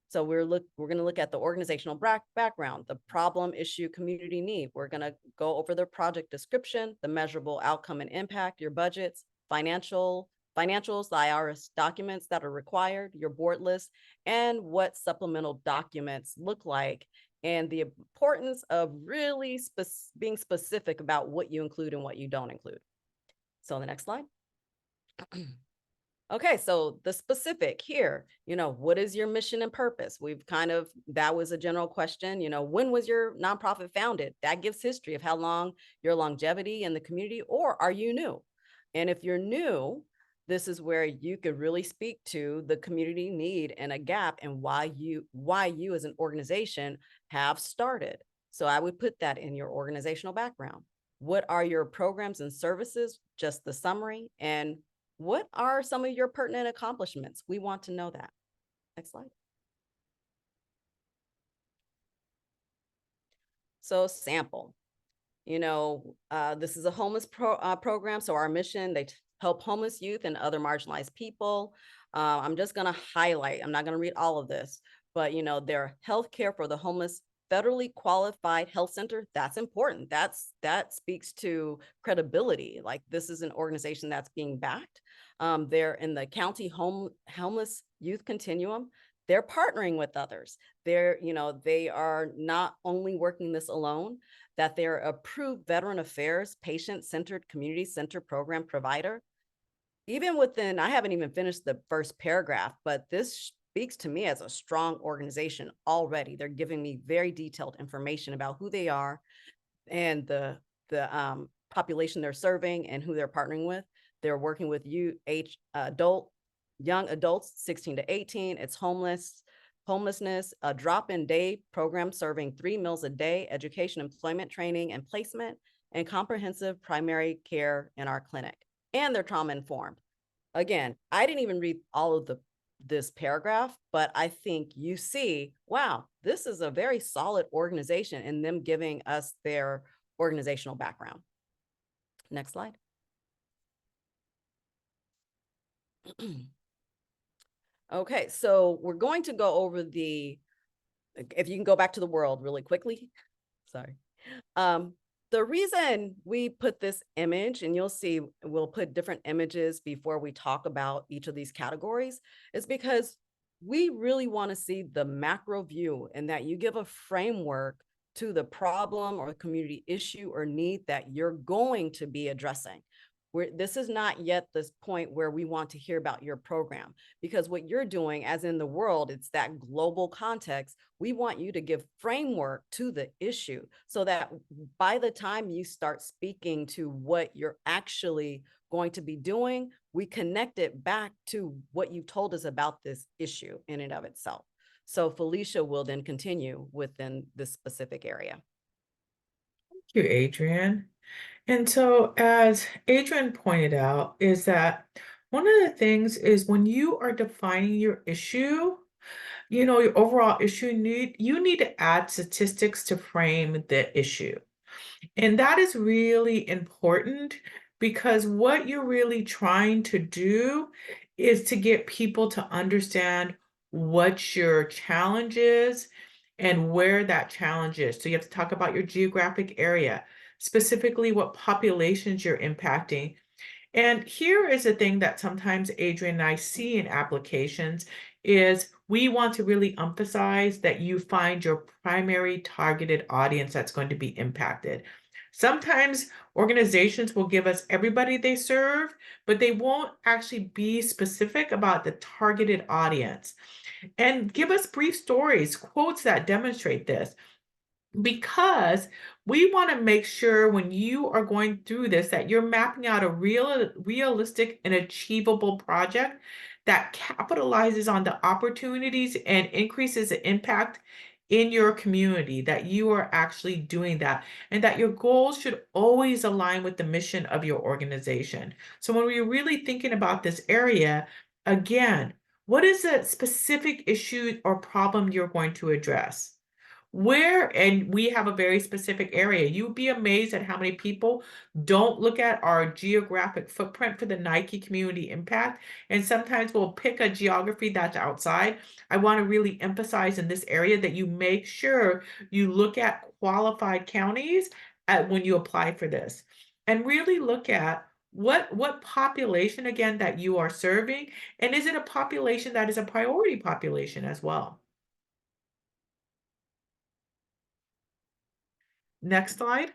So we're going to look at the organizational background, the problem, issue, community need. We're going to go over the project description, the measurable outcome and impact, your budgets, financials, the IRS documents that are required, your board list, and what supplemental documents look like, and the importance of really being specific about what you include and what you don't include. So the next slide. Okay, so the specific here, what is your mission and purpose? That was a general question. When was your nonprofit founded? That gives history of how long, your longevity in the community, or are you new? And if you're new, this is where you could really speak to the community need and a gap, and why you as an organization have started. So I would put that in your organizational background. What are your programs and services? Just the summary. And what are some of your pertinent accomplishments? We want to know that. Next slide. So sample, this is a homeless program. So our mission, they help homeless youth and other marginalized people. I'm just going to highlight, I'm not going to read all of this, but their healthcare for the homeless federally qualified health center. That's important. That speaks to credibility. Like, this is an organization that's being backed. They're in the county homeless youth continuum. They're partnering with others. They are not only working this alone, that they're approved veteran affairs, patient-centered, community-centered program provider. Even within, I haven't even finished the first paragraph, but this speaks to me as a strong organization already. They're giving me very detailed information about who they are and the population they're serving and who they're partnering with. They're working with young adults, 16 to 18. It's homelessness, a drop-in day program serving 3 meals a day, education, employment training and placement, and comprehensive primary care in our clinic. And they're trauma informed. Again, I didn't even read all of this paragraph, but I think you see, wow, this is a very solid organization in them giving us their organizational background. Next slide. Okay, so we're going to go over if you can go back to the world really quickly. Sorry. The reason we put this image, and you'll see we'll put different images before we talk about each of these categories, is because we really want to see the macro view, and that you give a framework to the problem or community issue or need that you're going to be addressing. This is not yet this point where we want to hear about your program, because what you're doing, as in the world, it's that global context. We want you to give framework to the issue so that by the time you start speaking to what you're actually going to be doing, we connect it back to what you told us about this issue in and of itself. So Felicia will then continue within this specific area. Thank you, Adrian. And so, as Adrian pointed out, is that one of the things is when you are defining your issue, your overall issue, you need to add statistics to frame the issue. And that is really important, because what you're really trying to do is to get people to understand what your challenge is and where that challenge is. So you have to talk about your geographic area, specifically what populations you're impacting. And here is a thing that sometimes Adrian and I see in applications is we want to really emphasize that you find your primary targeted audience that's going to be impacted. Sometimes organizations will give us everybody they serve, but they won't actually be specific about the targeted audience. And give us brief stories, quotes that demonstrate this. Because we want to make sure when you are going through this that you're mapping out a realistic and achievable project that capitalizes on the opportunities and increases the impact in your community, that you are actually doing that, and that your goals should always align with the mission of your organization. So when we're really thinking about this area, again, what is the specific issue or problem you're going to address? And we have a very specific area. You'd be amazed at how many people don't look at our geographic footprint for the Nike community impact. And sometimes we'll pick a geography that's outside. I want to really emphasize in this area that you make sure you look at qualified counties when you apply for this, and really look at what population, again, that you are serving, and is it a population that is a priority population as well? Next slide.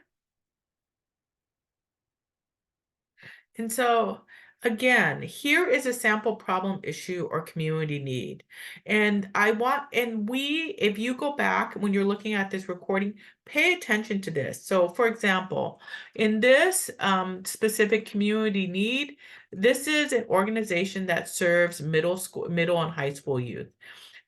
And so again, here is a sample problem, issue, or community need. And if you go back when you're looking at this recording, pay attention to this. So for example, in this specific community need, this is an organization that serves middle and high school youth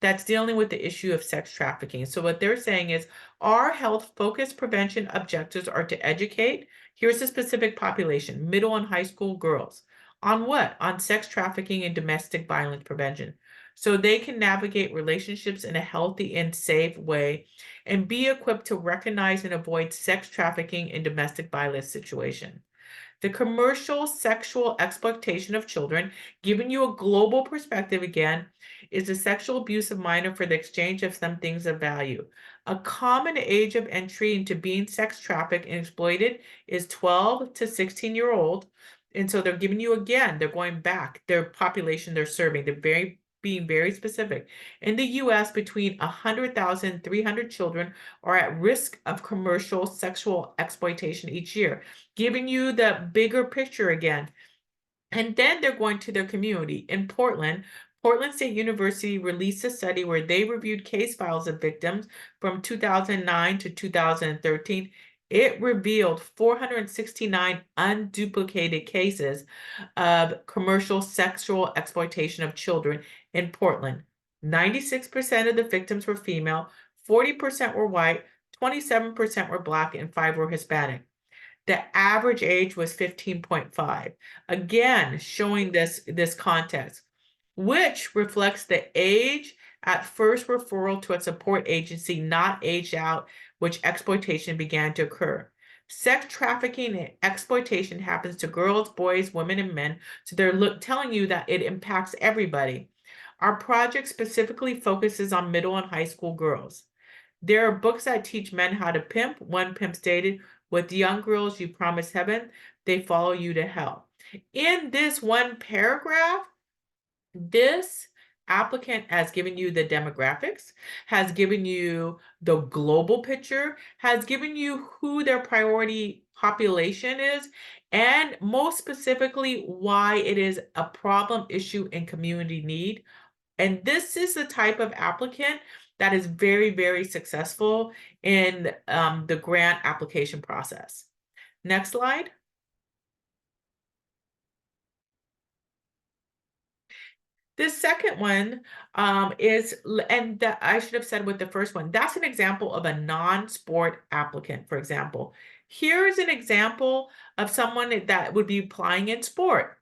that's dealing with the issue of sex trafficking. So what they're saying is our health-focused prevention objectives are to educate, here's the specific population, middle and high school girls. On what? On sex trafficking and domestic violence prevention. So they can navigate relationships in a healthy and safe way and be equipped to recognize and avoid sex trafficking and domestic violence situation. The commercial sexual exploitation of children, giving you a global perspective again, is the sexual abuse of minor for the exchange of some things of value. A common age of entry into being sex trafficked and exploited is 12 to 16-year-old. And so they're giving you, again, they're going back, their population they're serving, they're being very specific. In the US, between 100,000 and 300 children are at risk of commercial sexual exploitation each year, giving you the bigger picture again. And then they're going to their community. In Portland, Portland State University released a study where they reviewed case files of victims from 2009 to 2013. It revealed 469 unduplicated cases of commercial sexual exploitation of children in Portland. 96% of the victims were female, 40% were white, 27% were Black, and 5 were Hispanic. The average age was 15.5. Again, showing this context, which reflects the age at first referral to a support agency, not aged out, which exploitation began to occur. Sex trafficking and exploitation happens to girls, boys, women, and men. So they're telling you that it impacts everybody. Our project specifically focuses on middle and high school girls. There are books that teach men how to pimp. One pimp stated, "With young girls, you promise heaven, they follow you to hell." In this one paragraph, this applicant has given you the demographics, has given you the global picture, has given you who their priority population is, and most specifically, why it is a problem, issue, and community need. And this is the type of applicant that is very, very successful in the grant application process. Next slide. The second one is, and I should have said with the first one, that's an example of a non-sport applicant, for example. Here is an example of someone that would be applying in sport.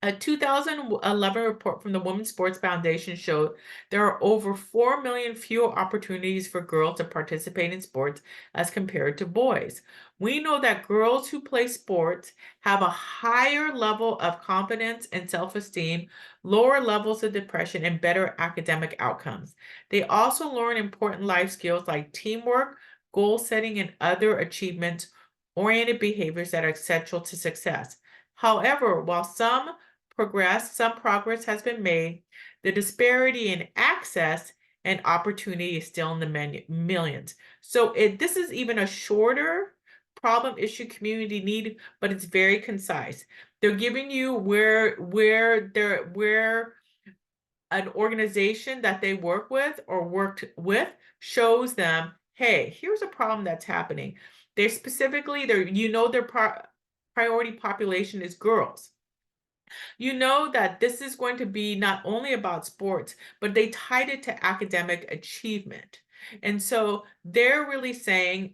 A 2011 report from the Women's Sports Foundation showed there are over 4 million fewer opportunities for girls to participate in sports as compared to boys. We know that girls who play sports have a higher level of confidence and self-esteem, lower levels of depression, and better academic outcomes. They also learn important life skills like teamwork, goal setting, and other achievement-oriented behaviors that are essential to success. However, while some progress has been made, the disparity in access and opportunity is still in the millions. So this is even a shorter problem, issue, community need, but it's very concise. They're giving you where an organization that they work with or worked with shows them, hey, here's a problem that's happening. They're specifically, their priority population is girls. You know that this is going to be not only about sports, but they tied it to academic achievement. And so they're really saying,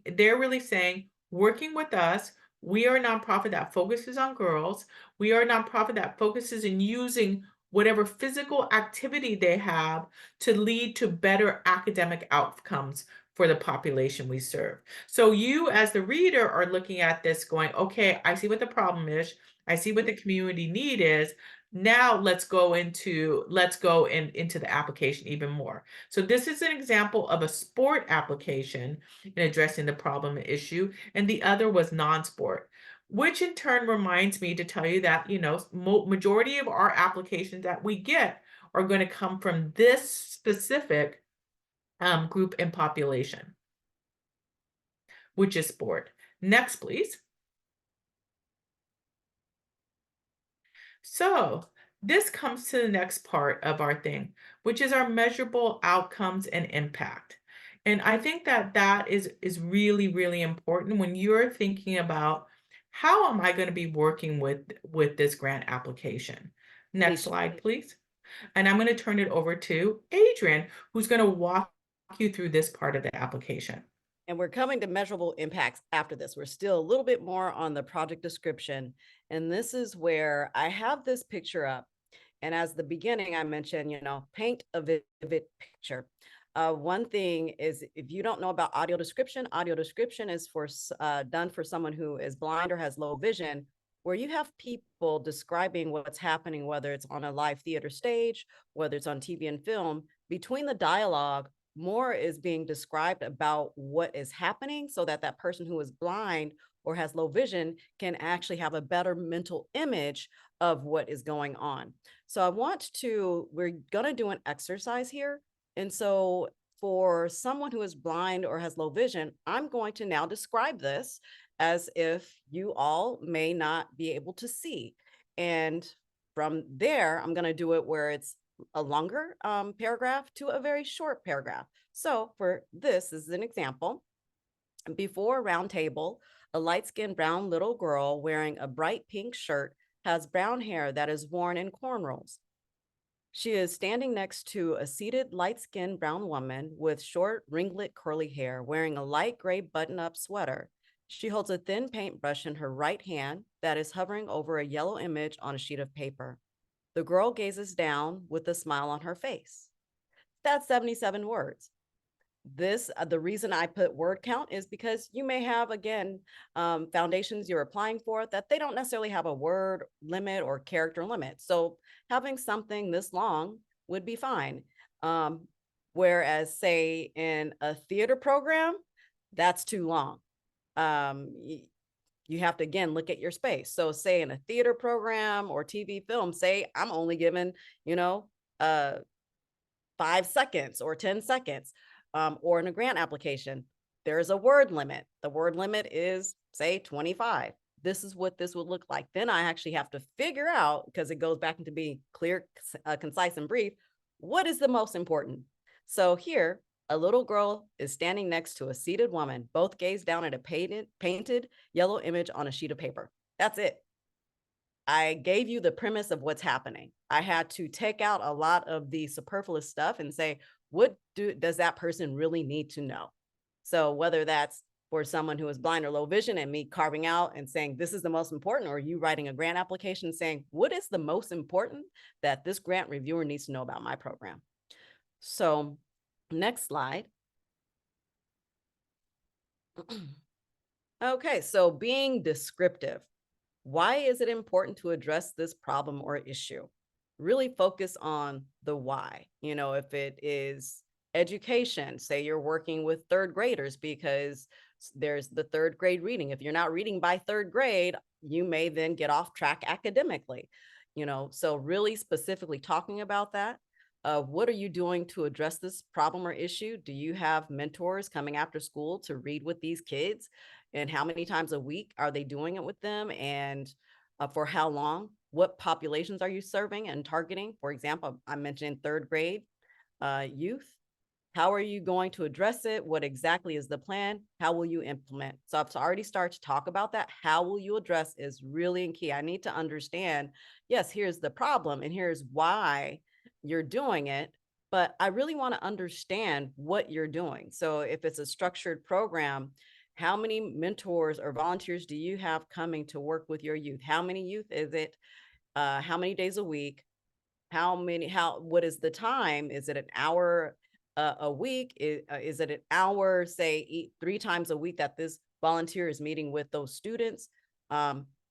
working with us, we are a nonprofit that focuses on girls. We are a nonprofit that focuses in using whatever physical activity they have to lead to better academic outcomes for the population we serve. So you as the reader are looking at this going, okay, I see what the problem is. I see what the community need is. Now let's go into the application even more. So this is an example of a sport application in addressing the problem issue, and the other was non-sport, which in turn reminds me to tell you that, majority of our applications that we get are going to come from this specific group and population, which is sport. Next, please. So this comes to the next part of our thing, which is our measurable outcomes and impact. And I think that is really, really important when you're thinking about how am I going to be working with this grant application. Next slide, please. And I'm going to turn it over to Adrian, who's going to walk you through this part of the application. And we're coming to measurable impacts after this. We're still a little bit more on the project description. And this is where I have this picture up. And as the beginning, I mentioned, paint a vivid picture. One thing is, if you don't know about audio description is done for someone who is blind or has low vision, where you have people describing what's happening, whether it's on a live theater stage, whether it's on TV and film, between the dialogue, more is being described about what is happening so that that person who is blind or has low vision can actually have a better mental image of what is going on. So we're going to do an exercise here. And so for someone who is blind or has low vision, I'm going to now describe this as if you all may not be able to see. And from there, I'm going to do it where it's a longer paragraph to a very short paragraph. So for this is an example. Before a round table, a light-skinned brown little girl wearing a bright pink shirt has brown hair that is worn in cornrows. She is standing next to a seated light-skinned brown woman with short ringlet curly hair wearing a light gray button-up sweater. She holds a thin paintbrush in her right hand that is hovering over a yellow image on a sheet of paper. The girl gazes down with a smile on her face. That's 77 words. The reason I put word count is because you may have, again, foundations you're applying for that they don't necessarily have a word limit or character limit. So having something this long would be fine. Whereas say in a theater program, that's too long. You have to, again, look at your space. So say in a theater program or TV film, say I'm only given, 5 seconds or 10 seconds. Or in a grant application, there's a word limit. The word limit is, say, 25. This is what this would look like. Then I actually have to figure out, because it goes back into being clear, concise, and brief, what is the most important? So here, a little girl is standing next to a seated woman. Both gaze down at a painted yellow image on a sheet of paper. That's it. I gave you the premise of what's happening. I had to take out a lot of the superfluous stuff and say, what does that person really need to know? So whether that's for someone who is blind or low vision and me carving out and saying, this is the most important, or you writing a grant application saying, what is the most important that this grant reviewer needs to know about my program? So next slide. Okay, so being descriptive. Why is it important to address this problem or issue? Really focus on the why. If it is education, say you're working with third graders because there's the third grade reading. If you're not reading by third grade, you may then get off track academically. So really specifically talking about that. What are you doing to address this problem or issue? Do you have mentors coming after school to read with these kids? And how many times a week are they doing it with them? And for how long? What populations are you serving and targeting? For example, I mentioned third grade youth. How are you going to address it? What exactly is the plan? How will you implement? So I've already started to talk about that. How will you address is really key. I need to understand, yes, here's the problem and here's why you're doing it, but I really want to understand what you're doing. So if it's a structured program, how many mentors or volunteers do you have coming to work with your youth? How many youth is it? How many days a week? What is the time? Is it an hour a week? Is it an hour, say 3 times a week that this volunteer is meeting with those students?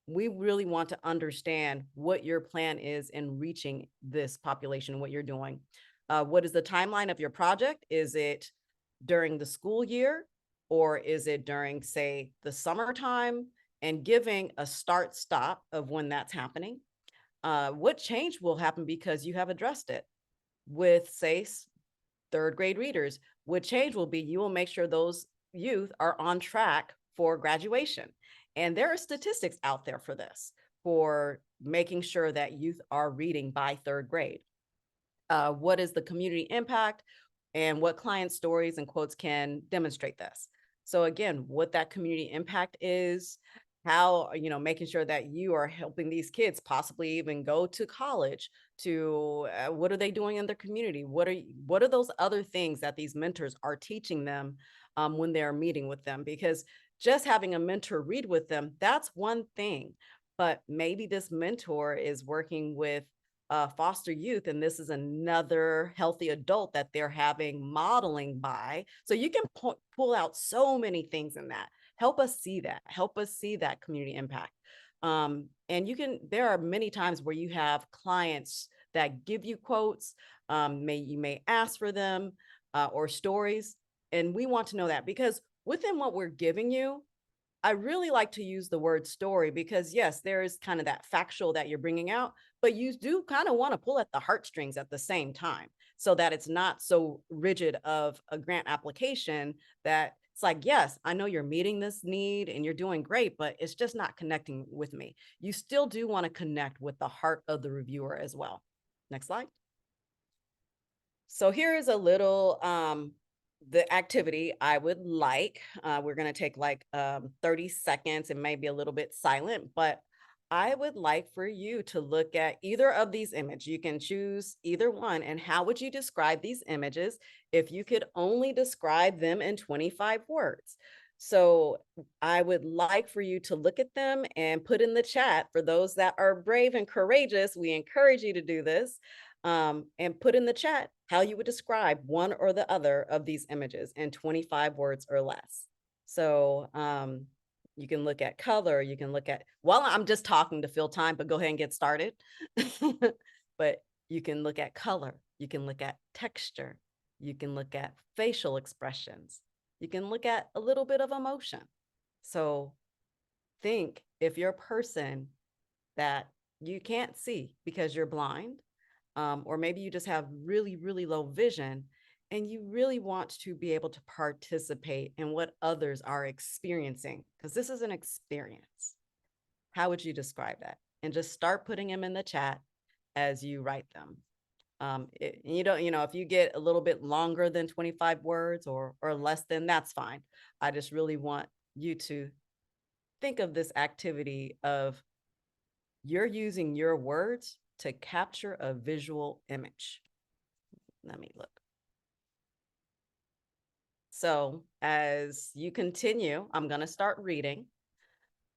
We really want to understand what your plan is in reaching this population, what you're doing. What is the timeline of your project? Is it during the school year? Or is it during, say, the summertime? And giving a start stop of when that's happening. What change will happen because you have addressed it? With, say, third grade readers, what change will be you will make sure those youth are on track for graduation. And there are statistics out there for this, for making sure that youth are reading by third grade. What is the community impact and what client stories and quotes can demonstrate this? So again, what that community impact is, how, making sure that you are helping these kids possibly even go to college, to what are they doing in their community? What are those other things that these mentors are teaching them when they're meeting with them? Because just having a mentor read with them, that's one thing, but maybe this mentor is working with foster youth, and this is another healthy adult that they're having modeling by. So you can pull out so many things in that. Help us see that. Help us see that community impact. And there are many times where you have clients that give you quotes, you may ask for them, or stories. And we want to know that, because within what we're giving you, I really like to use the word story, because yes, there is kind of that factual that you're bringing out, but you do kind of want to pull at the heartstrings at the same time, so that it's not so rigid of a grant application that it's like, yes, I know you're meeting this need and you're doing great, but it's just not connecting with me. You still do want to connect with the heart of the reviewer as well. Next slide. So here is a little, the activity I would like. We're going to take like 30 seconds and maybe a little bit silent, but I would like for you to look at either of these images. You can choose either one. And how would you describe these images if you could only describe them in 25 words? So I would like for you to look at them and put in the chat. For those that are brave and courageous, we encourage you to do this. And put in the chat how you would describe one or the other of these images in 25 words or less. So you can look at color, you can look at, well, I'm just talking to fill time, but go ahead and get started. But you can look at color, you can look at texture, you can look at facial expressions, you can look at a little bit of emotion. So think, if you're a person that you can't see because you're blind, or maybe you just have really, really low vision, and you really want to be able to participate in what others are experiencing, because this is an experience. How would you describe that? And just start putting them in the chat as you write them. If you get a little bit longer than 25 words or less than, that's fine. I just really want you to think of this activity of you're using your words to capture a visual image. Let me look. So as you continue, I'm going to start reading.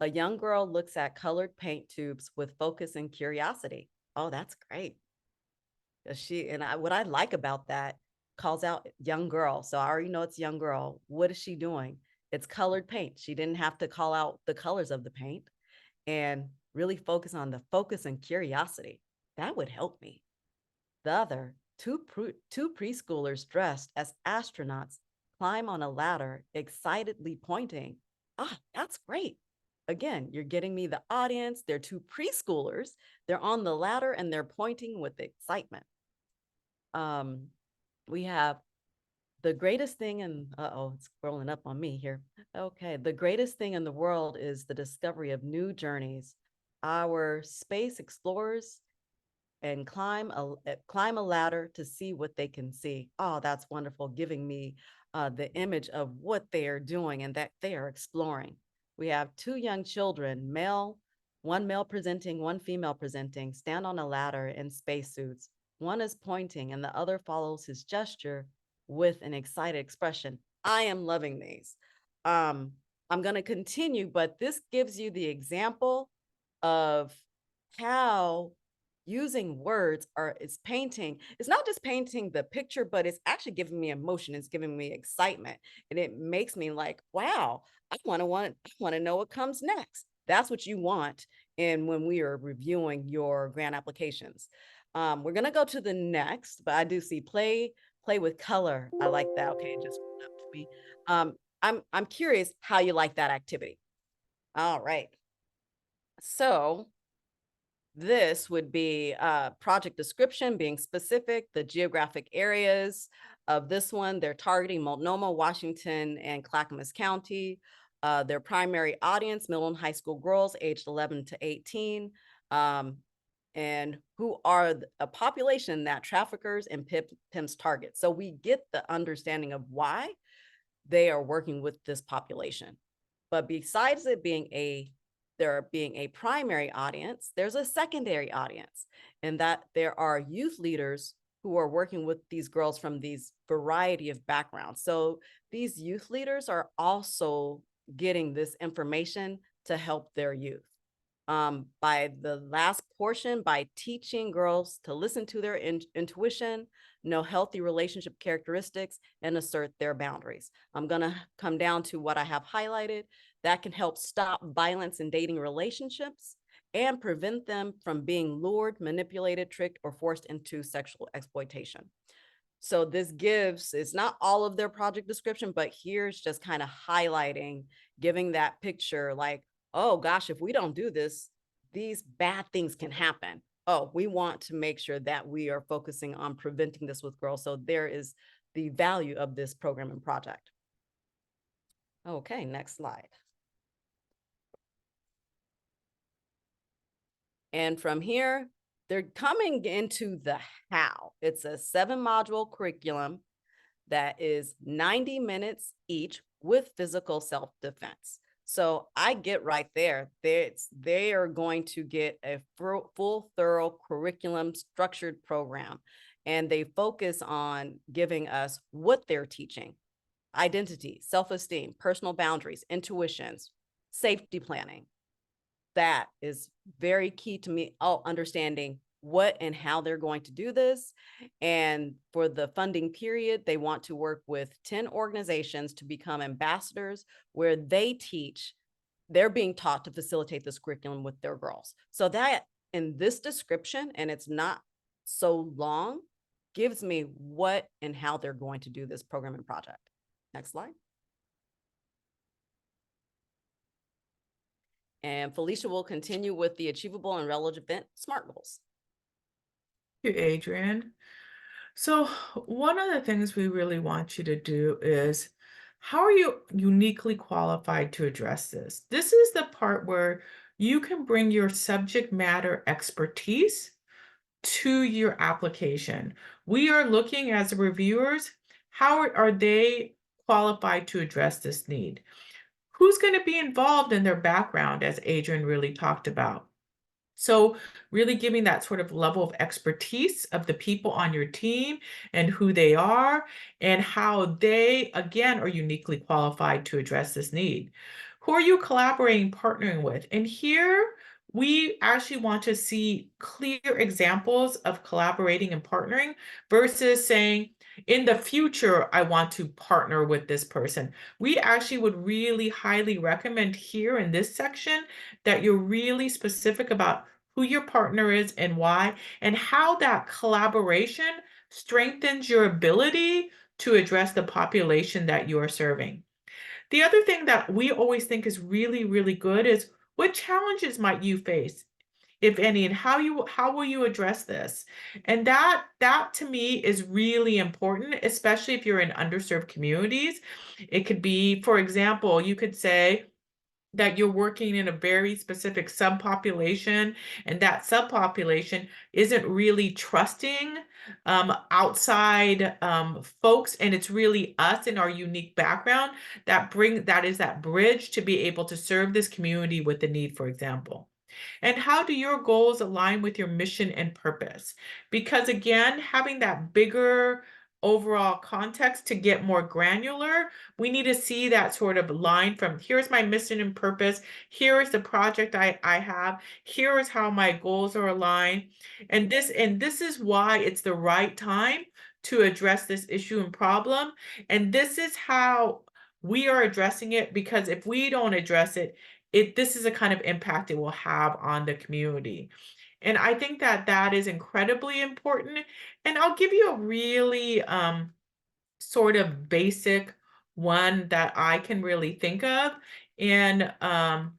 A young girl looks at colored paint tubes with focus and curiosity. Oh, that's great. What I like about that, calls out young girl. So I already know it's young girl. What is she doing? It's colored paint. She didn't have to call out the colors of the paint, and really focus on the focus and curiosity. That would help me. The other, two preschoolers dressed as astronauts climb on a ladder, excitedly pointing. Ah, that's great. Again, you're getting me the audience. They're two preschoolers. They're on the ladder and they're pointing with excitement. We have the greatest thing in, it's scrolling up on me here. Okay, the greatest thing in the world is the discovery of new journeys. Our space explorers and climb a ladder to see what they can see. Oh, that's wonderful, giving me the image of what they are doing and that they are exploring. We have two young children, one male presenting, one female presenting, stand on a ladder in spacesuits. One is pointing and the other follows his gesture with an excited expression. I am loving these. I'm going to continue, but this gives you the example of how using words is painting. It's not just painting the picture, but it's actually giving me emotion. It's giving me excitement. And it makes me like, wow, I want to know what comes next. That's what you want. And when we are reviewing your grant applications, we're going to go to the next, but I do see play with color. I like that. Okay. Just up to me. I'm curious how you like that activity. All right. So this would be project description, being specific, the geographic areas of this one. They're targeting Multnomah, Washington, and Clackamas County. Their primary audience, middle and high school girls aged 11 to 18, and who are a population that traffickers and pimps target. So we get the understanding of why they are working with this population. But besides it being there being a primary audience, there's a secondary audience, and that there are youth leaders who are working with these girls from these variety of backgrounds. So these youth leaders are also getting this information to help their youth. By the last portion, by teaching girls to listen to their intuition, know healthy relationship characteristics, and assert their boundaries. I'm going to come down to what I have highlighted that can help stop violence in dating relationships and prevent them from being lured, manipulated, tricked, or forced into sexual exploitation. So this gives, it's not all of their project description, but here's just kind of highlighting, giving that picture like, oh gosh, if we don't do this, these bad things can happen. Oh, we want to make sure that we are focusing on preventing this with girls. So there is the value of this program and project. Okay, next slide. And from here, they're coming into the how. It's a 7-module curriculum that is 90 minutes each with physical self-defense. So I get right there. They are going to get a full, thorough curriculum structured program. And they focus on giving us what they're teaching: identity, self-esteem, personal boundaries, intuitions, safety planning. That is very key to me, understanding what and how they're going to do this. And for the funding period, they want to work with 10 organizations to become ambassadors, where they're being taught to facilitate this curriculum with their girls. So that in this description, and it's not so long, gives me what and how they're going to do this program and project. Next slide. And Felicia will continue with the achievable and relevant SMART goals. Thank you, Adrian. So one of the things we really want you to do is, how are you uniquely qualified to address this? This is the part where you can bring your subject matter expertise to your application. We are looking as reviewers, how are they qualified to address this need? Who's going to be involved in their background, as Adrian really talked about? So really giving that sort of level of expertise of the people on your team and who they are and how they, again, are uniquely qualified to address this need. Who are you collaborating, partnering with? And here we actually want to see clear examples of collaborating and partnering versus saying, in the future, I want to partner with this person. We actually would really highly recommend here in this section that you're really specific about who your partner is and why, and how that collaboration strengthens your ability to address the population that you are serving. The other thing that we always think is really, really good is, what challenges might you face, if any, and how will you address this? And that to me is really important, especially if you're in underserved communities. It could be, for example, you could say that you're working in a very specific subpopulation, and that subpopulation isn't really trusting outside folks, and it's really us and our unique background that is that bridge to be able to serve this community with the need, for example. And how do your goals align with your mission and purpose? Because again, having that bigger overall context to get more granular, we need to see that sort of line from, here's my mission and purpose, here is the project I have, here is how my goals are aligned, and this is why it's the right time to address this issue and problem, and this is how we are addressing it, because if we don't address it, this is a kind of impact it will have on the community. And I think that is incredibly important. And I'll give you a really sort of basic one that I can really think of. And I'll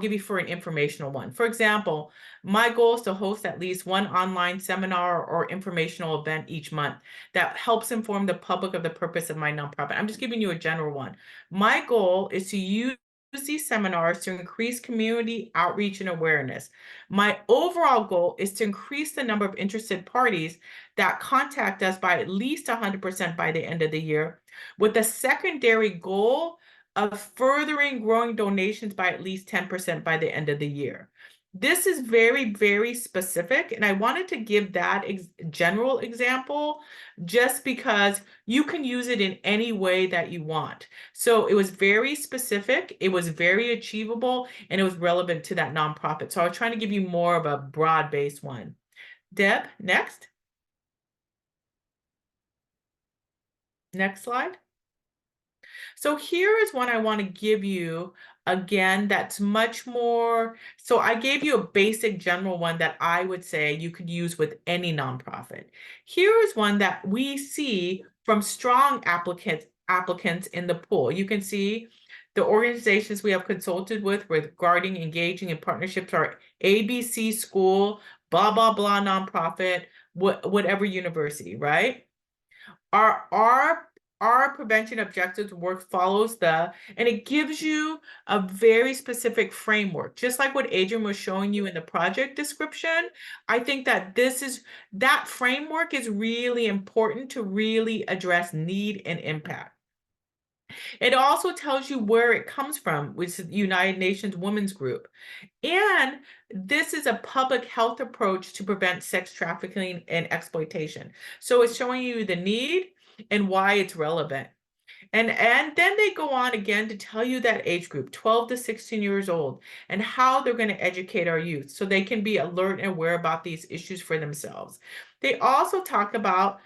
give you for an informational one. For example, my goal is to host at least one online seminar or informational event each month that helps inform the public of the purpose of my nonprofit. I'm just giving you a general one. My goal is to use these seminars to increase community outreach and awareness. My overall goal is to increase the number of interested parties that contact us by at least 100% by the end of the year, with a secondary goal of furthering growing donations by at least 10% by the end of the year. This is very, very specific, and I wanted to give that general example just because you can use it in any way that you want. So it was very specific, it was very achievable, and it was relevant to that nonprofit. So I was trying to give you more of a broad-based one. Deb, next. Next slide. So here is one I want to give you again that's much more. So I gave you a basic general one that I would say you could use with any nonprofit. Here is one that we see from strong applicants in the pool. You can see the organizations we have consulted with regarding engaging in partnerships are ABC school, blah, blah, blah, nonprofit, whatever university, right? Our prevention objectives work follows and it gives you a very specific framework, just like what Adrian was showing you in the project description. I think that that framework is really important to really address need and impact. It also tells you where it comes from, which is the United Nations Women's Group. And this is a public health approach to prevent sex trafficking and exploitation. So it's showing you the need and why it's relevant. And then they go on again to tell you that age group, 12 to 16 years old, and how they're going to educate our youth so they can be alert and aware about these issues for themselves. They also talk about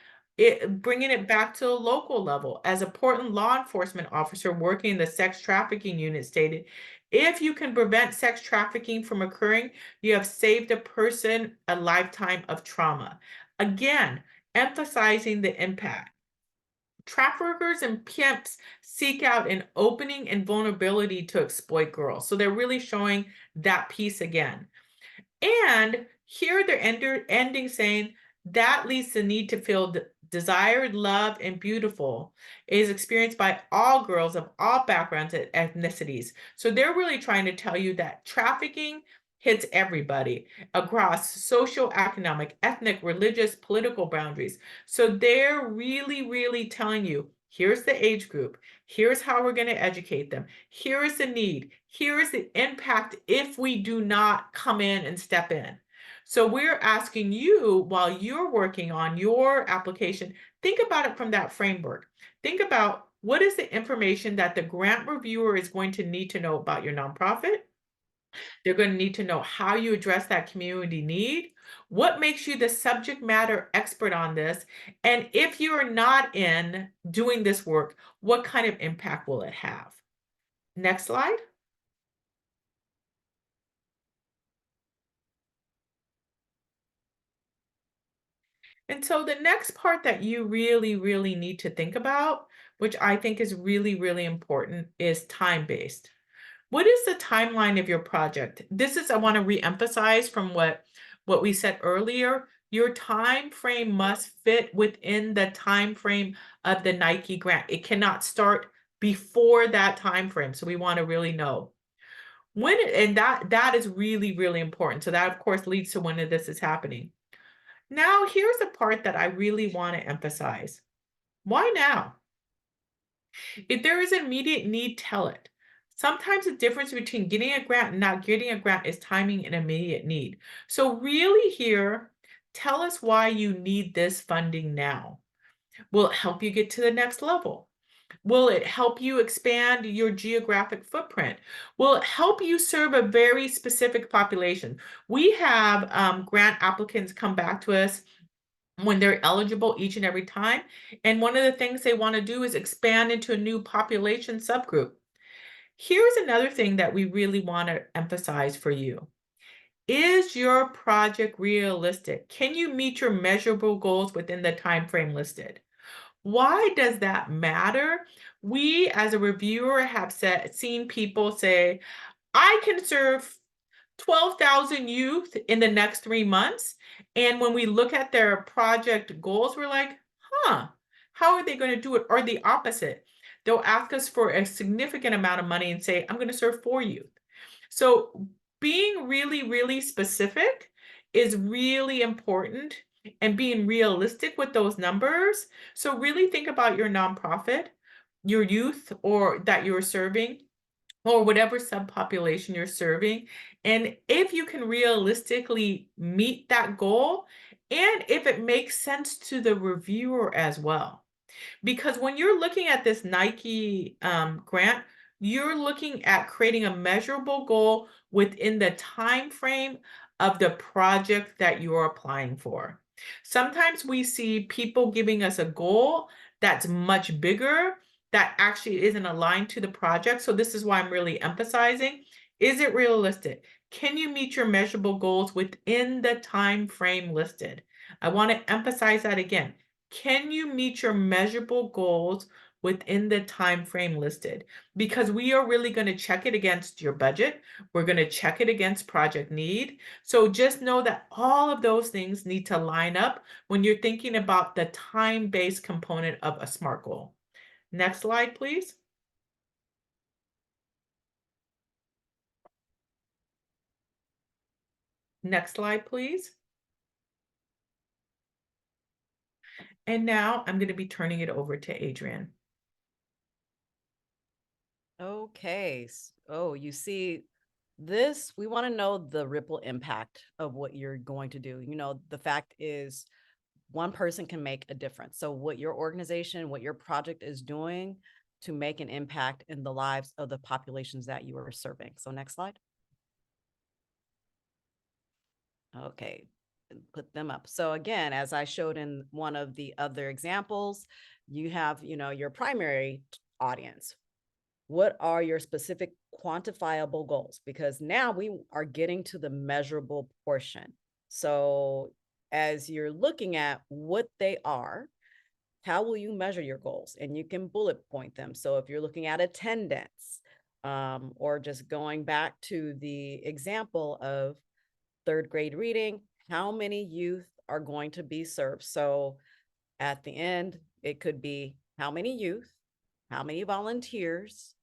bringing it back to a local level. As a Portland law enforcement officer working in the sex trafficking unit stated, if you can prevent sex trafficking from occurring, you have saved a person a lifetime of trauma. Again, emphasizing the impact. Traffickers and pimps seek out an opening and vulnerability to exploit girls. So they're really showing that piece again. And here they're ending saying that leads to the need to feel desired, loved, and beautiful is experienced by all girls of all backgrounds and ethnicities. So they're really trying to tell you that trafficking hits everybody across social, economic, ethnic, religious, political boundaries. So they're really, really telling you, here's the age group. Here's how we're going to educate them. Here is the need. Here is the impact if we do not come in and step in. So we're asking you, while you're working on your application, think about it from that framework. Think about what is the information that the grant reviewer is going to need to know about your nonprofit. They're going to need to know how you address that community need, what makes you the subject matter expert on this, and if you are not in doing this work, what kind of impact will it have? Next slide. And so the next part that you really, really need to think about, which I think is really, really important, is time-based. What is the timeline of your project? This is, I want to re-emphasize from what we said earlier. Your time frame must fit within the time frame of the Nike grant. It cannot start before that time frame. So we want to really know and that is really, really important. So that of course leads to when this is happening. Now, here's the part that I really want to emphasize. Why now? If there is an immediate need, tell it. Sometimes the difference between getting a grant and not getting a grant is timing and immediate need. So really here, tell us why you need this funding now. Will it help you get to the next level? Will it help you expand your geographic footprint? Will it help you serve a very specific population? We have grant applicants come back to us when they're eligible each and every time. And one of the things they want to do is expand into a new population subgroup. Here's another thing that we really want to emphasize for you. Is your project realistic? Can you meet your measurable goals within the time frame listed? Why does that matter? We, as a reviewer, have seen people say, I can serve 12,000 youth in the next 3 months. And when we look at their project goals, we're like, how are they going to do it? Or the opposite. They'll ask us for a significant amount of money and say, I'm going to serve 4 youth. So being really, really specific is really important, and being realistic with those numbers. So really think about your nonprofit, your youth or that you're serving, or whatever subpopulation you're serving. And if you can realistically meet that goal, and if it makes sense to the reviewer as well. Because when you're looking at this Nike grant, you're looking at creating a measurable goal within the time frame of the project that you're applying for. Sometimes we see people giving us a goal that's much bigger that actually isn't aligned to the project. So this is why I'm really emphasizing, is it realistic? Can you meet your measurable goals within the time frame listed? I want to emphasize that again. Can you meet your measurable goals within the time frame listed? Because we are really going to check it against your budget. We're going to check it against project need. So just know that all of those things need to line up when you're thinking about the time-based component of a SMART goal. Next slide, please. Next slide, please. And now I'm going to be turning it over to Adrian. Okay. Oh, you see this, we want to know the ripple impact of what you're going to do. You know, the fact is one person can make a difference. So what your organization, what your project is doing to make an impact in the lives of the populations that you are serving. So next slide. Okay, put them up. So again, as I showed in one of the other examples, you have, you know, your primary audience. What are your specific quantifiable goals? Because now we are getting to the measurable portion. So as you're looking at what they are, how will you measure your goals? And you can bullet point them. So if you're looking at attendance, or just going back to the example of third grade reading, how many youth are going to be served? So at the end, it could be how many youth, how many volunteers,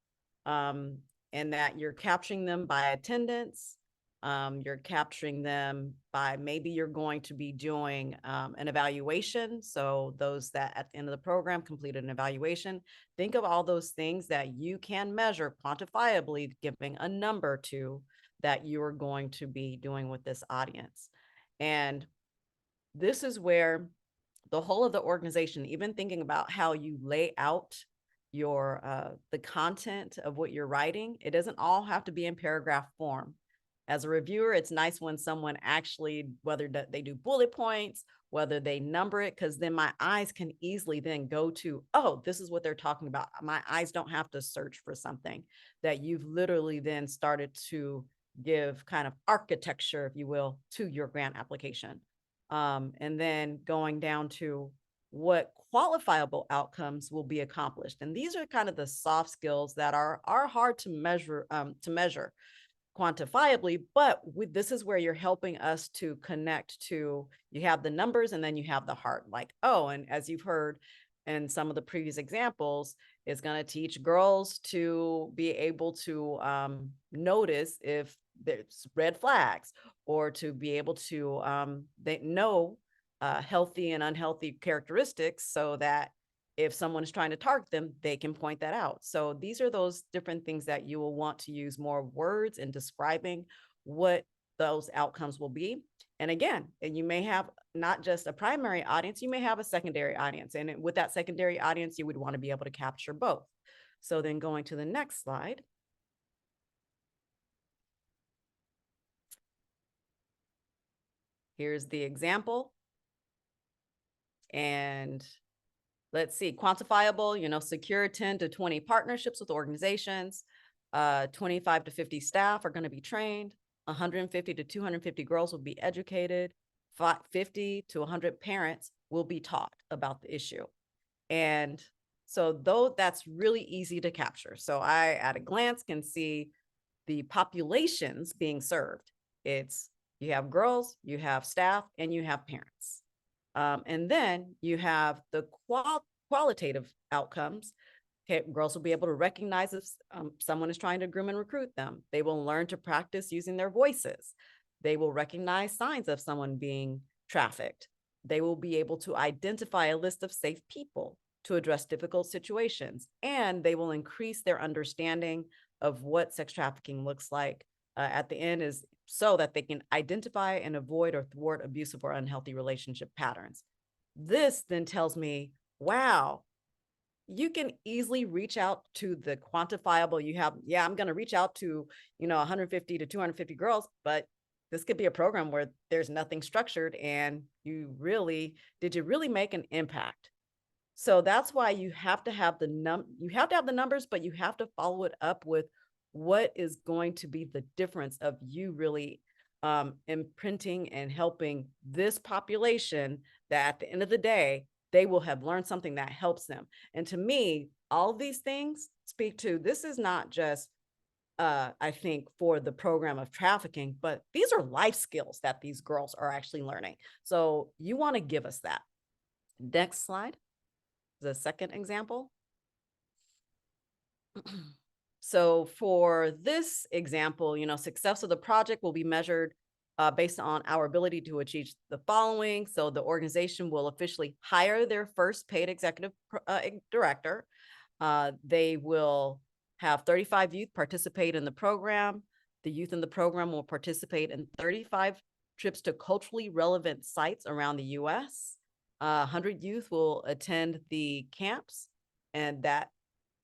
and that you're capturing them by attendance. You're capturing them by maybe you're going to be doing an evaluation. So those that at the end of the program completed an evaluation, think of all those things that you can measure quantifiably, giving a number to that you are going to be doing with this audience. And this is where the whole of the organization, even thinking about how you lay out your the content of what you're writing, it doesn't all have to be in paragraph form. As a reviewer, it's nice when someone actually, whether they do bullet points, whether they number it, because then my eyes can easily then go to, oh, this is what they're talking about. My eyes don't have to search for something, that you've literally then started to give kind of architecture, if you will, to your grant application. And then going down to what qualifiable outcomes will be accomplished. And these are kind of the soft skills that are hard to measure quantifiably, but this is where you're helping us to connect to, you have the numbers and then you have the heart, like, oh, and as you've heard in some of the previous examples, it's going to teach girls to be able to notice if there's red flags, or to be able to they know healthy and unhealthy characteristics, so that if someone is trying to target them, they can point that out. So these are those different things that you will want to use more words in describing what those outcomes will be. And again, and you may have not just a primary audience, you may have a secondary audience. And with that secondary audience, you would want to be able to capture both. So then going to the next slide. Here's the example. And let's see, quantifiable, you know, secure 10 to 20 partnerships with organizations, 25 to 50 staff are going to be trained, 150 to 250 girls will be educated, 50 to 100 parents will be taught about the issue. And so though that's really easy to capture. So I, at a glance, can see the populations being served. It's, you have girls, you have staff, and you have parents. And then you have the qualitative outcomes. Okay, girls will be able to recognize if someone is trying to groom and recruit them. They will learn to practice using their voices. They will recognize signs of someone being trafficked. They will be able to identify a list of safe people to address difficult situations. And they will increase their understanding of what sex trafficking looks like at the end, is so that they can identify and avoid or thwart abusive or unhealthy relationship patterns. This then tells me, wow, you can easily reach out to the quantifiable. You have, yeah, I'm going to reach out to, you know, 150 to 250 girls, but this could be a program where there's nothing structured, and did you really make an impact? So that's why you have to have the numbers, but you have to follow it up with what is going to be the difference of you really imprinting and helping this population that at the end of the day, they will have learned something that helps them. And to me, all of these things speak to, this is not just I think for the program of trafficking, but these are life skills that these girls are actually learning. So you want to give us that. Next slide. The second example. So for this example, success of the project will be measured based on our ability to achieve the following. So the organization will officially hire their first paid executive director. They will have 35 youth participate in the program. The youth in the program will participate in 35 trips to culturally relevant sites around the U.S. 100 youth will attend the camps, and that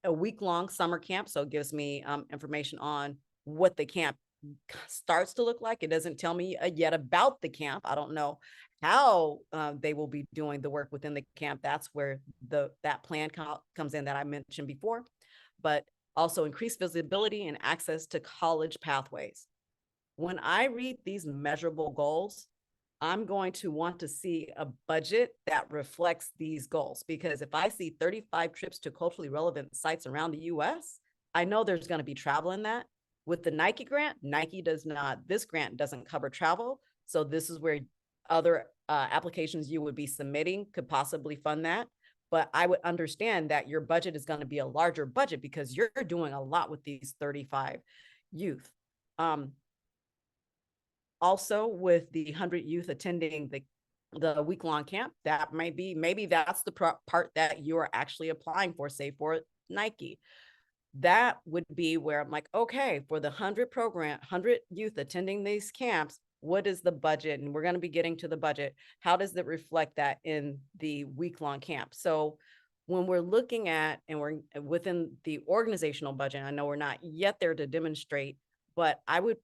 a week-long summer camp. So it gives me information on what the camp starts to look like. It doesn't tell me yet about the camp. I don't know how they will be doing the work within the camp. That's where that plan comes in that I mentioned before, but also increased visibility and access to college pathways. When I read these measurable goals, I'm going to want to see a budget that reflects these goals, because if I see 35 trips to culturally relevant sites around the US, I know there's going to be travel in that. With the Nike grant, this grant doesn't cover travel. So this is where other applications you would be submitting could possibly fund that. But I would understand that your budget is going to be a larger budget because you're doing a lot with these 35 youth. Also, with the 100 youth attending the week-long camp, that might be, maybe that's the part that you're actually applying for, say for Nike. That would be where I'm like, okay, for the 100 youth attending these camps, what is the budget? And we're going to be getting to the budget. How does it reflect that in the week-long camp? So when we're looking at, and we're within the organizational budget, I know we're not yet there to demonstrate, but I would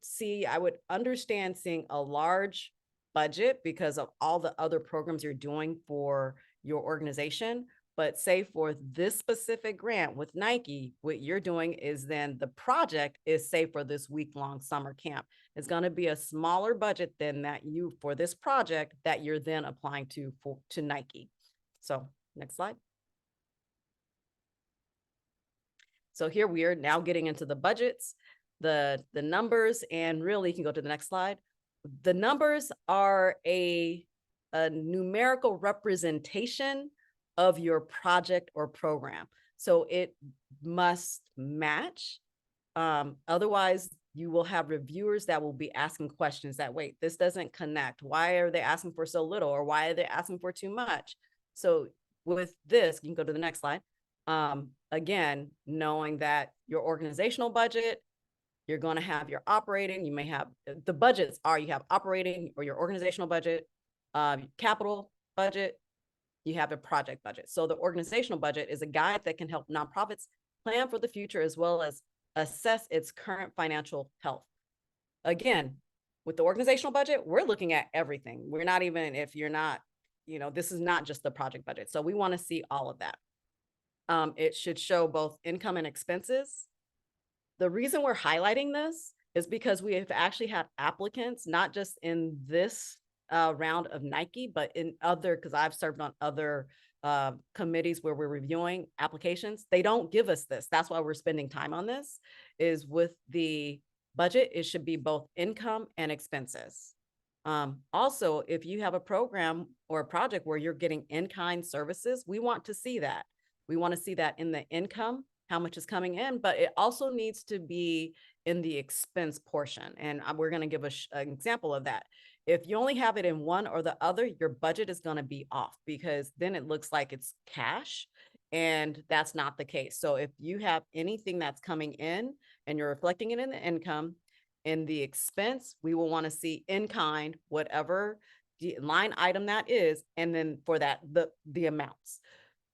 understand seeing a large budget because of all the other programs you're doing for your organization. But say for this specific grant with Nike, what you're doing is then the project is, say for this week-long summer camp, it's going to be a smaller budget than that for this project that you're then applying to Nike. So next slide. So here we are now getting into the budgets, the numbers, and really you can go to the next slide. The numbers are a numerical representation of your project or program. So it must match. Otherwise, you will have reviewers that will be asking questions that, wait, this doesn't connect. Why are they asking for so little? Or why are they asking for too much? So with this, you can go to the next slide. Again, knowing that your organizational budget, you're going to have your operating, you may have, the budgets are, you have operating or your organizational budget, capital budget, you have a project budget. So the organizational budget is a guide that can help nonprofits plan for the future as well as assess its current financial health. Again, with the organizational budget, we're looking at everything. We're not even, if you're not, this is not just the project budget. So we want to see all of that. It should show both income and expenses. The reason we're highlighting this is because we have actually had applicants, not just in this round of Nike, but in other, because I've served on other committees where we're reviewing applications. They don't give us this. That's why we're spending time on this, is with the budget, it should be both income and expenses. Also, if you have a program or a project where you're getting in-kind services, we want to see that. We want to see that in the income, how much is coming in, but it also needs to be in the expense portion. And we're going to give an example of that. If you only have it in one or the other, your budget is going to be off, because then it looks like it's cash, and that's not the case. So if you have anything that's coming in and you're reflecting it in the income, in the expense, we will want to see in kind, whatever the line item that is, and then for that, the amounts.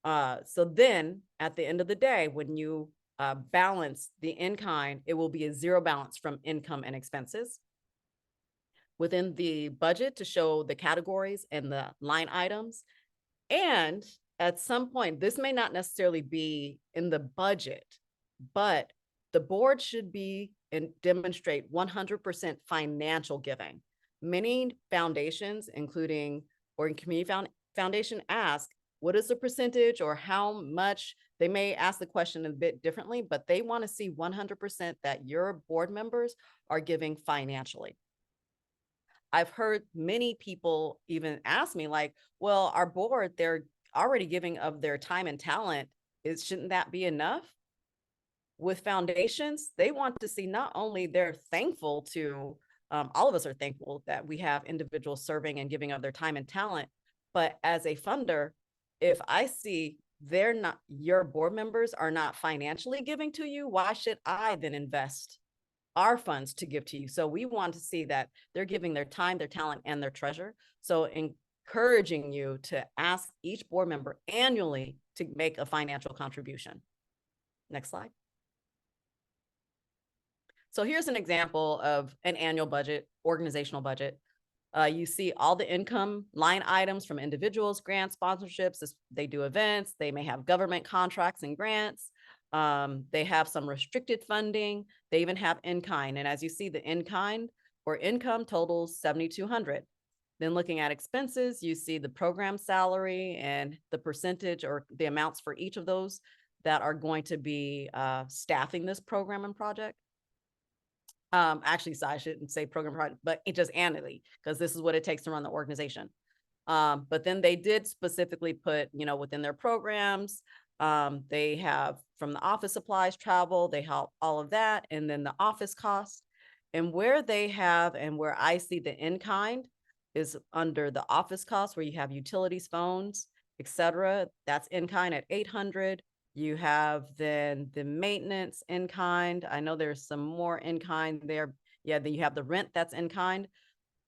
So then at the end of the day, when you balance the in-kind, it will be a zero balance from income and expenses. Within the budget to show the categories and the line items. And at some point, this may not necessarily be in the budget, but the board should be and demonstrate 100% financial giving. Many foundations, including Oregon Community Foundation, ask, what is the percentage or how much? They may ask the question a bit differently, but they want to see 100% that your board members are giving financially. I've heard many people even ask me like, well, our board, they're already giving of their time and talent. Shouldn't that be enough? With foundations, they want to see not only they're thankful to, all of us are thankful that we have individuals serving and giving of their time and talent, but as a funder, if I see your board members are not financially giving to you, why should I then invest our funds to give to you? So we want to see that they're giving their time, their talent, and their treasure. So encouraging you to ask each board member annually to make a financial contribution. Next slide. So here's an example of an annual budget, organizational budget. You see all the income line items from individuals, grants, sponsorships. They do events. They may have government contracts and grants. They have some restricted funding. They even have in-kind. And as you see, the in-kind or income totals $7,200. Then looking at expenses, you see the program salary and the percentage or the amounts for each of those that are going to be staffing this program and project. Actually, so I shouldn't say program project, but it just annually, because this is what it takes to run the organization. But then they did specifically put, within their programs, they have from the office supplies, travel, they help all of that. And then the office cost, and where they have, and where I see the in-kind is under the office cost, where you have utilities, phones, etc. That's in-kind at $800. You have then the maintenance in kind. I know there's some more in kind there. Yeah, then you have the rent that's in kind.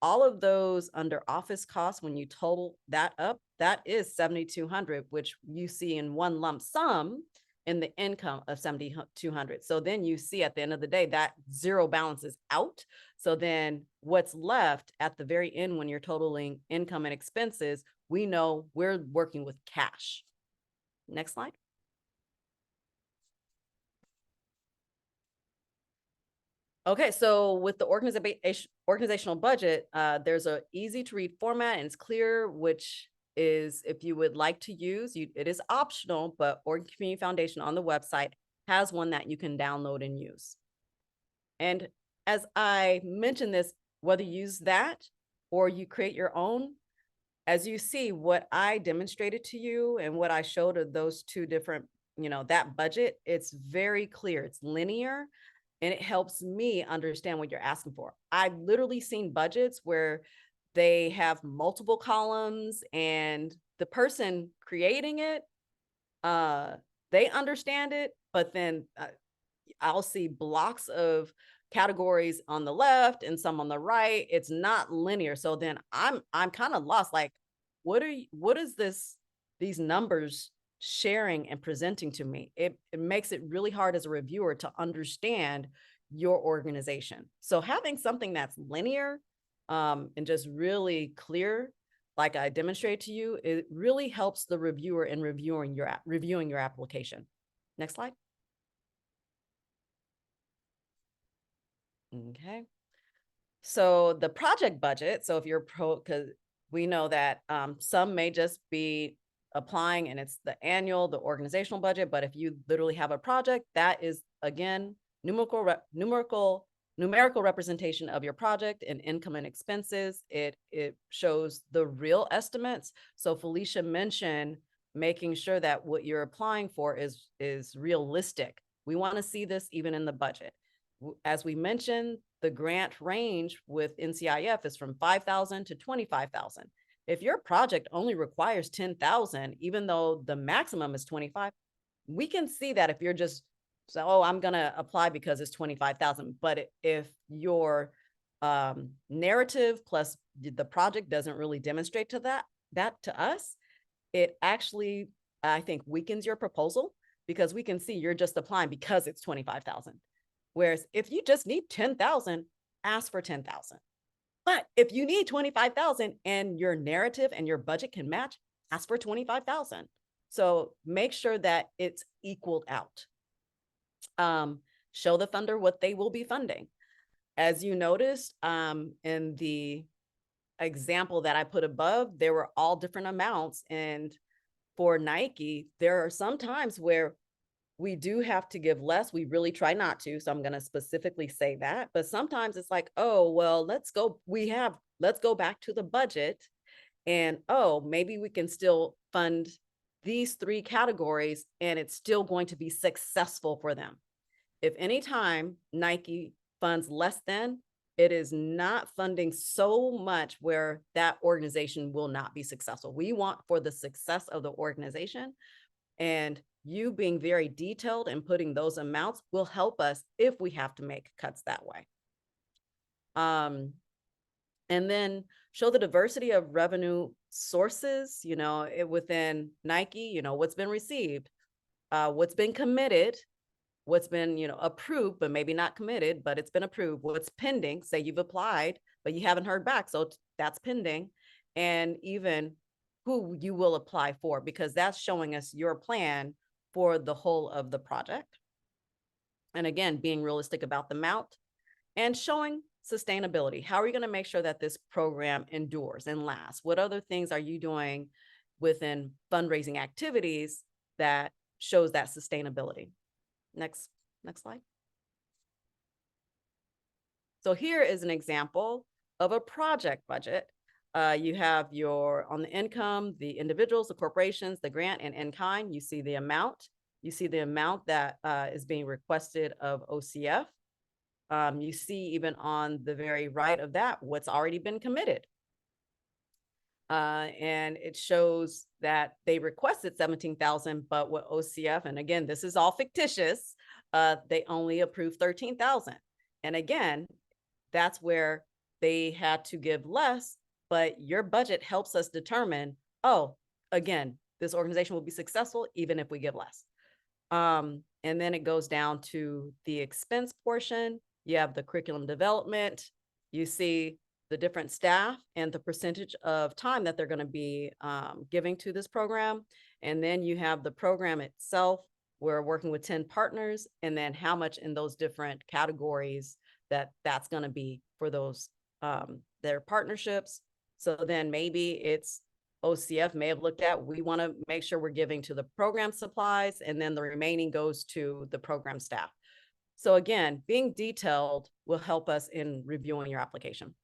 All of those under office costs, when you total that up, that is $7,200, which you see in one lump sum in the income of $7,200. So then you see at the end of the day that zero balances out. So then what's left at the very end when you're totaling income and expenses, we know we're working with cash. Next slide. Okay, so with the organizational budget, there's a easy to read format and it's clear, which is if you would like to use, it is optional, but Oregon Community Foundation on the website has one that you can download and use. And as I mentioned this, whether you use that or you create your own, as you see what I demonstrated to you and what I showed of those two different, that budget, it's very clear, it's linear. And it helps me understand what you're asking for. I've literally seen budgets where they have multiple columns and the person creating it, they understand it, but then I'll see blocks of categories on the left and some on the right. It's not linear. So then I'm kind of lost. Like, what is these numbers sharing and presenting to me? It makes it really hard as a reviewer to understand your organization. So having something that's linear and just really clear, like I demonstrated to you, it really helps the reviewer in reviewing your application. Next slide. Okay. So the project budget, so if you're because we know that some may just be applying and it's the annual, the organizational budget, but if you literally have a project, that is again numerical representation of your project and income and expenses. It shows the real estimates. So Felicia mentioned making sure that what you're applying for is realistic. We want to see this even in the budget. As we mentioned, the grant range with NCIF is from $5,000 to $25,000. If your project only requires $10,000, even though the maximum is $25,000, we can see that if you're just, oh, I'm going to apply because it's $25,000. But if your narrative plus the project doesn't really demonstrate to that to us, it actually, I think, weakens your proposal because we can see you're just applying because it's $25,000. Whereas if you just need $10,000, ask for $10,000. But if you need $25,000 and your narrative and your budget can match, ask for $25,000. So make sure that it's equaled out. Show the funder what they will be funding. As you noticed, in the example that I put above, there were all different amounts. And for Nike, there are some times where we do have to give less. We really try not to. So I'm going to specifically say that. But sometimes it's like, oh, well, let's go back to the budget. And oh, maybe we can still fund these 3 categories and it's still going to be successful for them. If anytime Nike funds less than, it is not funding so much where that organization will not be successful. We want for the success of the organization, and you being very detailed and putting those amounts will help us if we have to make cuts that way. And then show the diversity of revenue sources, within Nike, what's been received, what's been committed, what's been, approved, but maybe not committed, but it's been approved, what's pending, say you've applied, but you haven't heard back. So that's pending. And even who you will apply for, because that's showing us your plan for the whole of the project. And again, being realistic about the amount and showing sustainability. How are you going to make sure that this program endures and lasts? What other things are you doing within fundraising activities that shows that sustainability? Next slide. So here is an example of a project budget. You have on the income, the individuals, the corporations, the grant, and in-kind. You see the amount. You see the amount that is being requested of OCF. You see even on the very right of that, what's already been committed. And it shows that they requested 17,000, but what OCF, and again, this is all fictitious, they only approved 13,000. And again, that's where they had to give less, but your budget helps us determine, oh, again, this organization will be successful even if we give less. And then it goes down to the expense portion. You have the curriculum development. You see the different staff and the percentage of time that they're going to be giving to this program. And then you have the program itself. We're working with 10 partners, and then how much in those different categories that's going to be for those their partnerships. So then maybe it's OCF may have looked at, we want to make sure we're giving to the program supplies, and then the remaining goes to the program staff. So again, being detailed will help us in reviewing your application.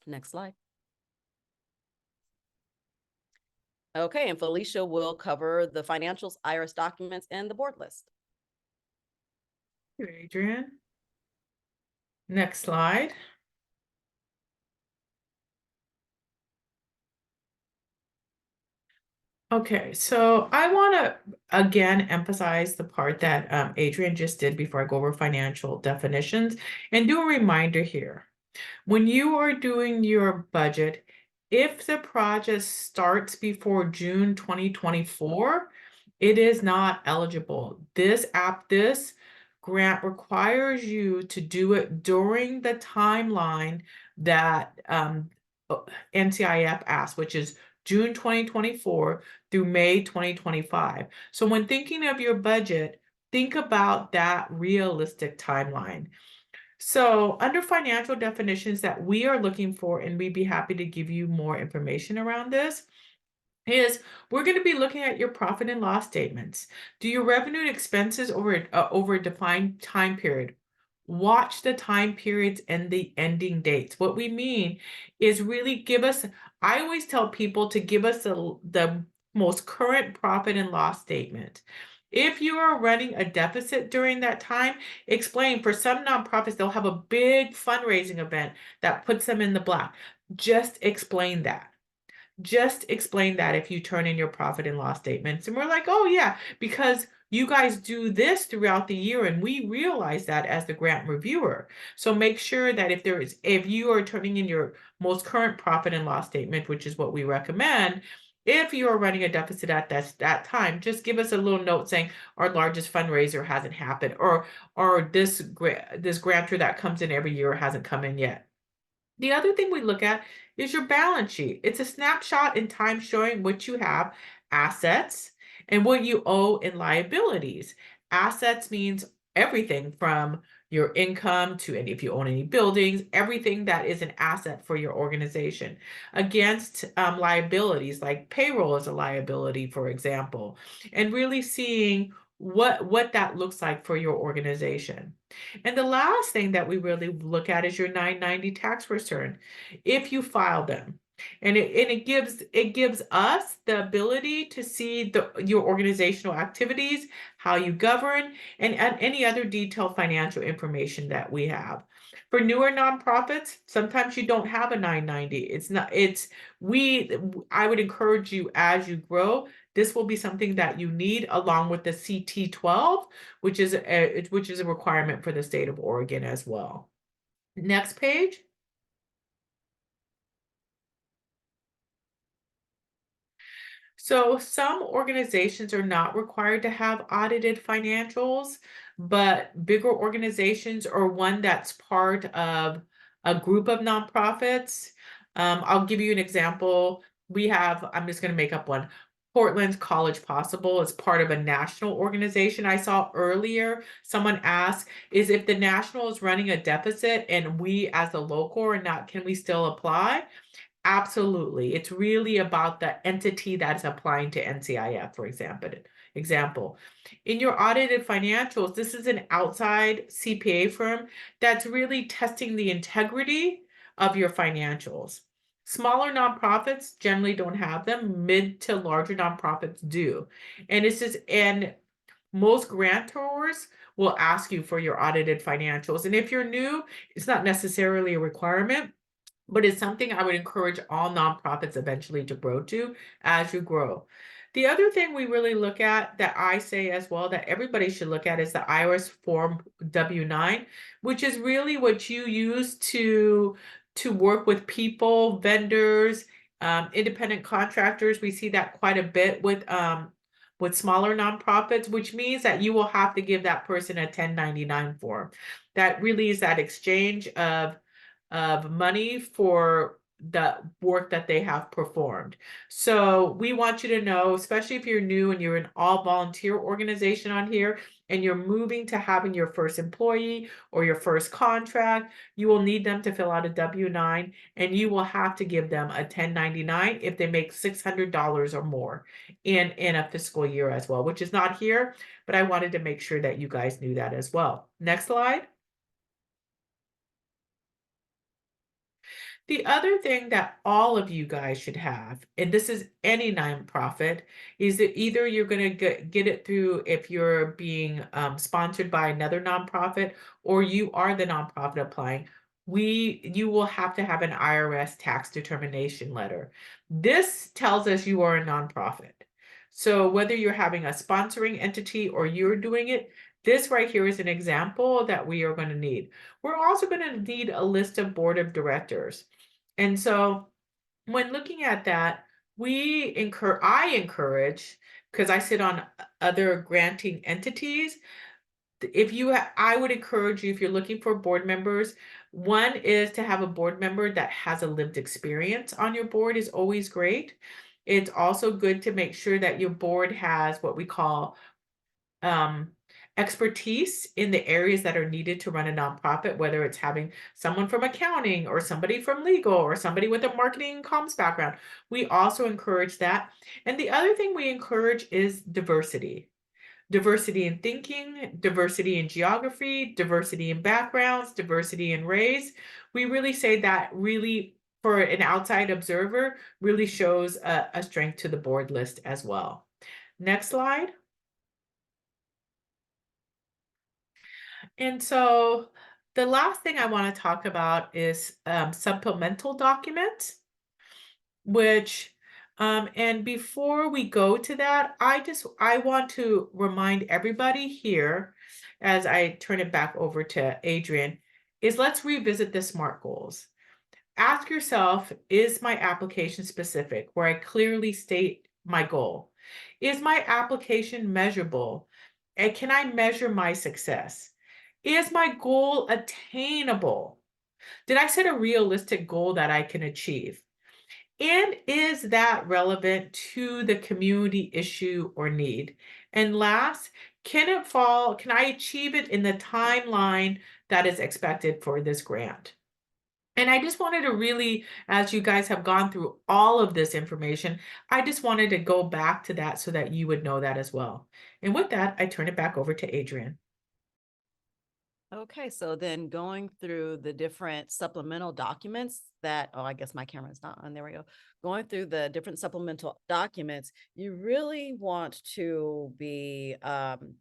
Next slide. Okay, and Felicia will cover the financials, IRS documents, and the board list. Thank you, Adrian. Next slide. Okay, so I want to again emphasize the part that Adrian just did before I go over financial definitions, and do a reminder here. When you are doing your budget, if the project starts before June 2024, it is not eligible. This grant requires you to do it during the timeline that NCIF asked, which is June 2024 through May 2025. So when thinking of your budget, think about that realistic timeline. So under financial definitions that we are looking for, and we'd be happy to give you more information around this, is we're going to be looking at your profit and loss statements. Do your revenue and expenses over a defined time period? Watch the time periods and the ending dates. What we mean is really give us, I always tell people to give us the most current profit and loss statement. If you are running a deficit during that time, explain. For some nonprofits, they'll have a big fundraising event that puts them in the black. Just explain that. Just explain that if you turn in your profit and loss statements. And we're like, oh yeah, because you guys do this throughout the year, and we realize that as the grant reviewer. So make sure that if you are turning in your most current profit and loss statement, which is what we recommend, if you are running a deficit at that time, just give us a little note saying our largest fundraiser hasn't happened, or this grantor that comes in every year hasn't come in yet. The other thing we look at is your balance sheet. It's a snapshot in time showing what you have, assets, and what you owe in liabilities. Assets means everything from your income to any, if you own any buildings, everything that is an asset for your organization. Against liabilities, like payroll is a liability, for example, and really seeing what that looks like for your organization. And the last thing that we really look at is your 990 tax return, if you file them. And it gives us the ability to see your organizational activities, how you govern, and any other detailed financial information that we have. For newer nonprofits, sometimes you don't have a 990. I would encourage you, as you grow, this will be something that you need, along with the CT12, which is a requirement for the state of Oregon as well. Next page. So some organizations are not required to have audited financials, but bigger organizations or one that's part of a group of nonprofits. I'll give you an example. I'm just going to make up one. Portland's College Possible is part of a national organization. I saw earlier someone asked, is if the national is running a deficit and we as a local are not, can we still apply? Absolutely. It's really about the entity that's applying to NCIF, for example. In your audited financials, this is an outside CPA firm that's really testing the integrity of your financials. Smaller nonprofits generally don't have them. Mid to larger nonprofits do. And most grantors will ask you for your audited financials. And if you're new, it's not necessarily a requirement, but it's something I would encourage all nonprofits eventually to grow to as you grow. The other thing we really look at, that I say as well, that everybody should look at, is the IRS Form W-9, which is really what you use to work with people, vendors, independent contractors. We see that quite a bit with smaller nonprofits, which means that you will have to give that person a 1099 form. That really is that exchange of money for the work that they have performed. So we want you to know, especially if you're new and you're an all volunteer organization on here and you're moving to having your first employee or your first contract, you will need them to fill out a W-9, and you will have to give them a 1099 if they make $600 or more in a fiscal year as well, which is not here, but I wanted to make sure that you guys knew that as well. Next slide. The other thing that all of you guys should have, and this is any nonprofit, is that either you're going to get it through if you're being sponsored by another nonprofit, or you are the nonprofit applying. You will have to have an IRS tax determination letter. This tells us you are a nonprofit. So whether you're having a sponsoring entity or you're doing it, this right here is an example that we are going to need. We're also going to need a list of board of directors. And so when looking at that, I encourage, because I sit on other granting entities, I would encourage you, if you're looking for board members, one is to have a board member that has a lived experience on your board is always great. It's also good to make sure that your board has what we call expertise in the areas that are needed to run a nonprofit, whether it's having someone from accounting or somebody from legal or somebody with a marketing and comms background. We also encourage that. And the other thing we encourage is diversity. Diversity in thinking, diversity in geography, diversity in backgrounds, diversity in race. We really say that really, for an outside observer, really shows a strength to the board list as well. Next slide. And so the last thing I want to talk about is supplemental documents, which, and before we go to that, I want to remind everybody here, as I turn it back over to Adrian, is let's revisit the SMART goals. Ask yourself, is my application specific, where I clearly state my goal? Is my application measurable? And can I measure my success? Is my goal attainable? Did I set a realistic goal that I can achieve? And is that relevant to the community issue or need? And last, can I achieve it in the timeline that is expected for this grant? And I just wanted to really, as you guys have gone through all of this information, I just wanted to go back to that so that you would know that as well. And with that, I turn it back over to Adrian. Okay, so then going through the different supplemental documents that, oh, I guess my camera's not on. There we go. Going through the different supplemental documents, you really want to be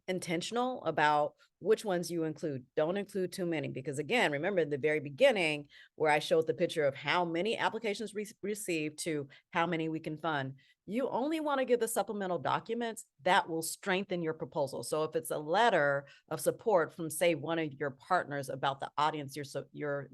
intentional about which ones you include. Don't include too many, because again, remember in the very beginning where I showed the picture of how many applications received to how many we can fund. You only want to give the supplemental documents that will strengthen your proposal. So if it's a letter of support from, say, one of your partners about the audience you're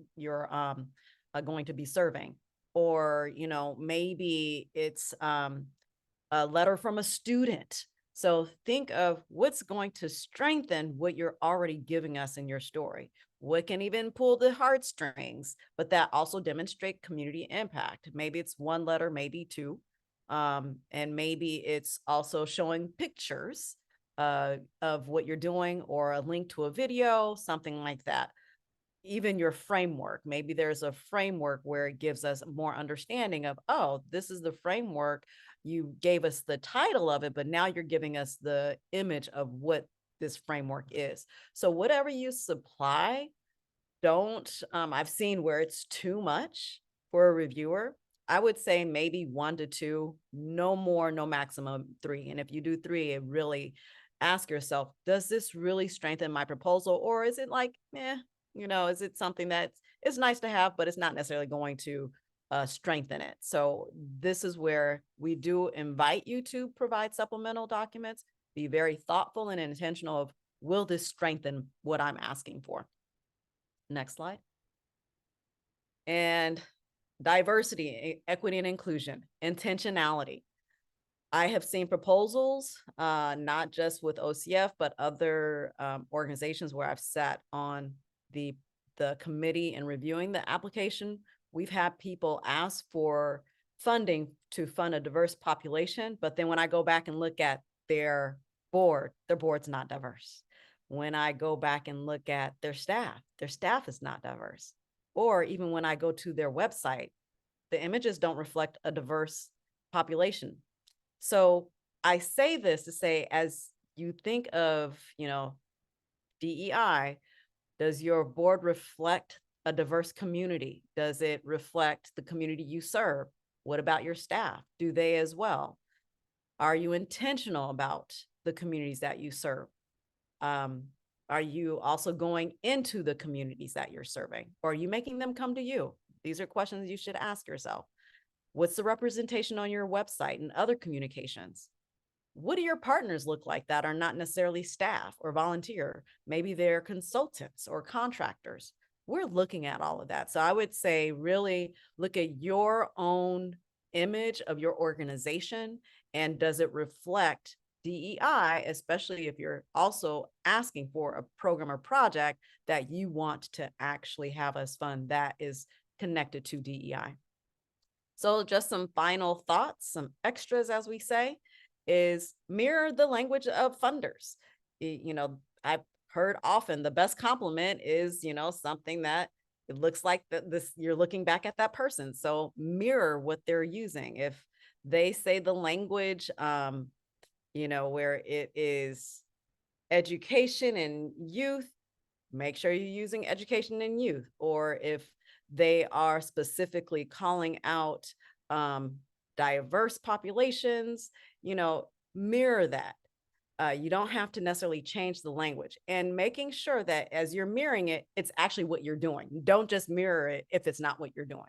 going to be serving, or maybe it's a letter from a student. So think of what's going to strengthen what you're already giving us in your story. What can even pull the heartstrings, but that also demonstrate community impact. Maybe it's one letter, maybe two. And maybe it's also showing pictures of what you're doing, or a link to a video, something like that. Even your framework, maybe there's a framework where it gives us more understanding of, oh, this is the framework. You gave us the title of it, but now you're giving us the image of what this framework is. So whatever you supply, I've seen where it's too much for a reviewer. I would say maybe 1 to 2, no more, no maximum 3. And if you do 3, it really ask yourself, does this really strengthen my proposal? Or is it like, is it something that is nice to have, but it's not necessarily going to strengthen it? So this is where we do invite you to provide supplemental documents. Be very thoughtful and intentional of, will this strengthen what I'm asking for? Next slide. And diversity, equity, and inclusion, intentionality. I have seen proposals, not just with OCF, but other organizations where I've sat on the committee and reviewing the application. We've had people ask for funding to fund a diverse population, but then when I go back and look at their board's not diverse. When I go back and look at their staff is not diverse. Or even when I go to their website, the images don't reflect a diverse population. So I say this to say, as you think of, DEI, does your board reflect a diverse community? Does it reflect the community you serve? What about your staff? Do they as well? Are you intentional about the communities that you serve? Are you also going into the communities that you're serving? Or are you making them come to you? These are questions you should ask yourself. What's the representation on your website and other communications? What do your partners look like that are not necessarily staff or volunteer? Maybe they're consultants or contractors. We're looking at all of that. So I would say really look at your own image of your organization, and does it reflect DEI, especially if you're also asking for a program or project that you want to actually have us fund that is connected to DEI. So just some final thoughts, some extras, as we say, is mirror the language of funders. I've heard often the best compliment is, something that it looks like this, you're looking back at that person. So mirror what they're using. If they say the language, where it is education and youth, make sure you're using education and youth. Or if they are specifically calling out diverse populations, mirror that. You don't have to necessarily change the language, and making sure that as you're mirroring it, it's actually what you're doing. Don't just mirror it if it's not what you're doing.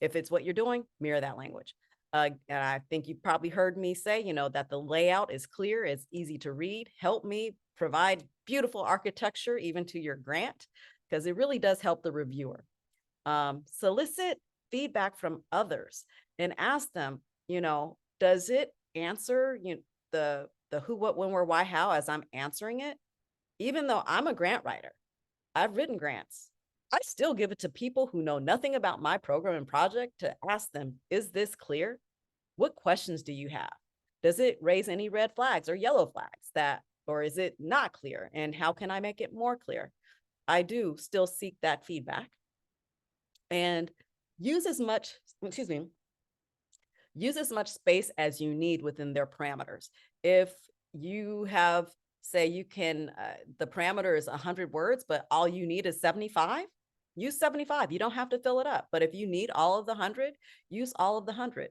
If it's what you're doing, mirror that language. And I think you probably heard me say, that the layout is clear, it's easy to read. Help me provide beautiful architecture even to your grant, because it really does help the reviewer. Solicit feedback from others and ask them, does it answer the who, what, when, where, why, how as I'm answering it? Even though I'm a grant writer, I've written grants. I still give it to people who know nothing about my program and project to ask them, is this clear? What questions do you have? Does it raise any red flags or yellow flags or is it not clear? And how can I make it more clear? I do still seek that feedback and use as much space as you need within their parameters. If you have, say you can, the parameter is 100 words, but all you need is 75, use 75. You don't have to fill it up. But if you need all of the 100, use all of the 100.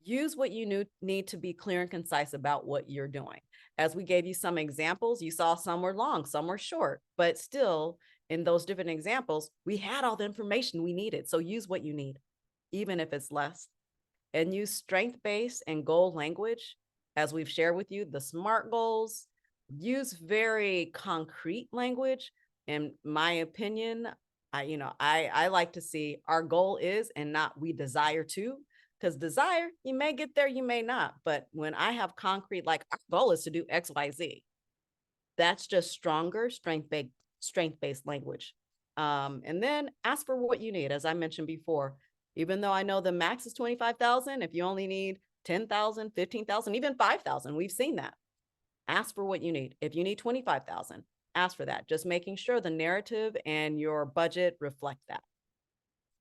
Use what you need to be clear and concise about what you're doing. As we gave you some examples, you saw some were long, some were short, but still in those different examples, we had all the information we needed. So use what you need, even if it's less. And use strength-based and goal language. As we've shared with you, the SMART goals, use very concrete language. In my opinion, I like to see our goal is and not we desire to, because desire, you may get there, you may not. But when I have concrete, like our goal is to do X, Y, Z, that's just stronger strength-based language. And then ask for what you need. As I mentioned before, even though I know the max is 25,000, if you only need 10,000, 15,000, even 5,000, we've seen that. Ask for what you need. If you need 25,000, ask for that. Just making sure the narrative and your budget reflect that.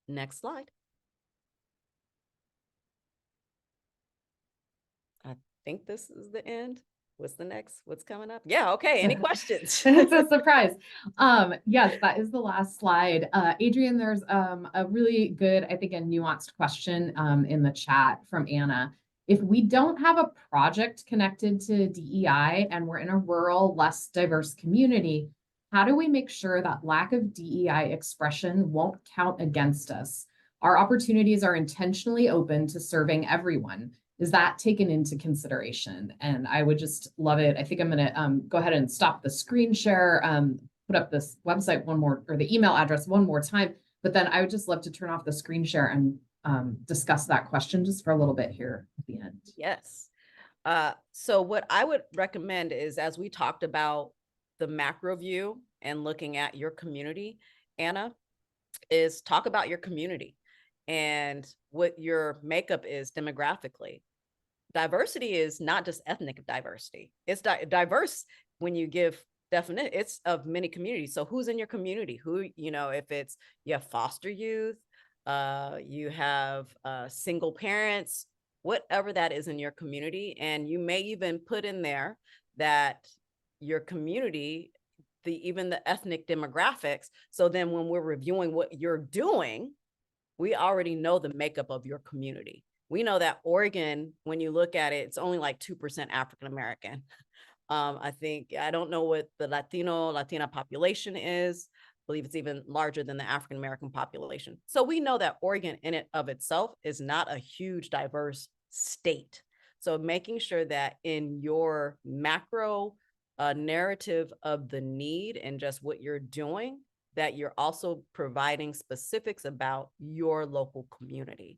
Next slide. I think this is the end. What's the next? What's coming up? Yeah, okay. Any questions? It's a surprise. Yes, that is the last slide. Adrian, there's a really good, I think, a nuanced question in the chat from Anna. If we don't have a project connected to DEI and we're in a rural, less diverse community, how do we make sure that lack of DEI expression won't count against us? Our opportunities are intentionally open to serving everyone. Is that taken into consideration? And I would just love it. I think I'm going to go ahead and stop the screen share, put up this website one more, or the email address one more time, but then I would just love to turn off the screen share and discuss that question just for a little bit here at the end. Yes. So what I would recommend is, as we talked about the macro view and looking at your community, Anna, is talk about your community and what your makeup is demographically. Diversity is not just ethnic diversity. It's diverse when you give definite, it's of many communities. So who's in your community? Who, if it's, you have foster youth, you have single parents, whatever that is in your community. And you may even put in there that your community, even the ethnic demographics. So then when we're reviewing what you're doing, we already know the makeup of your community. We know that Oregon, when you look at it, it's only like 2% African-American. I don't know what the Latina population is. I believe it's even larger than the African-American population. So we know that Oregon in it of itself is not a huge diverse state. So making sure that in your macro narrative of the need and just what you're doing, that you're also providing specifics about your local community.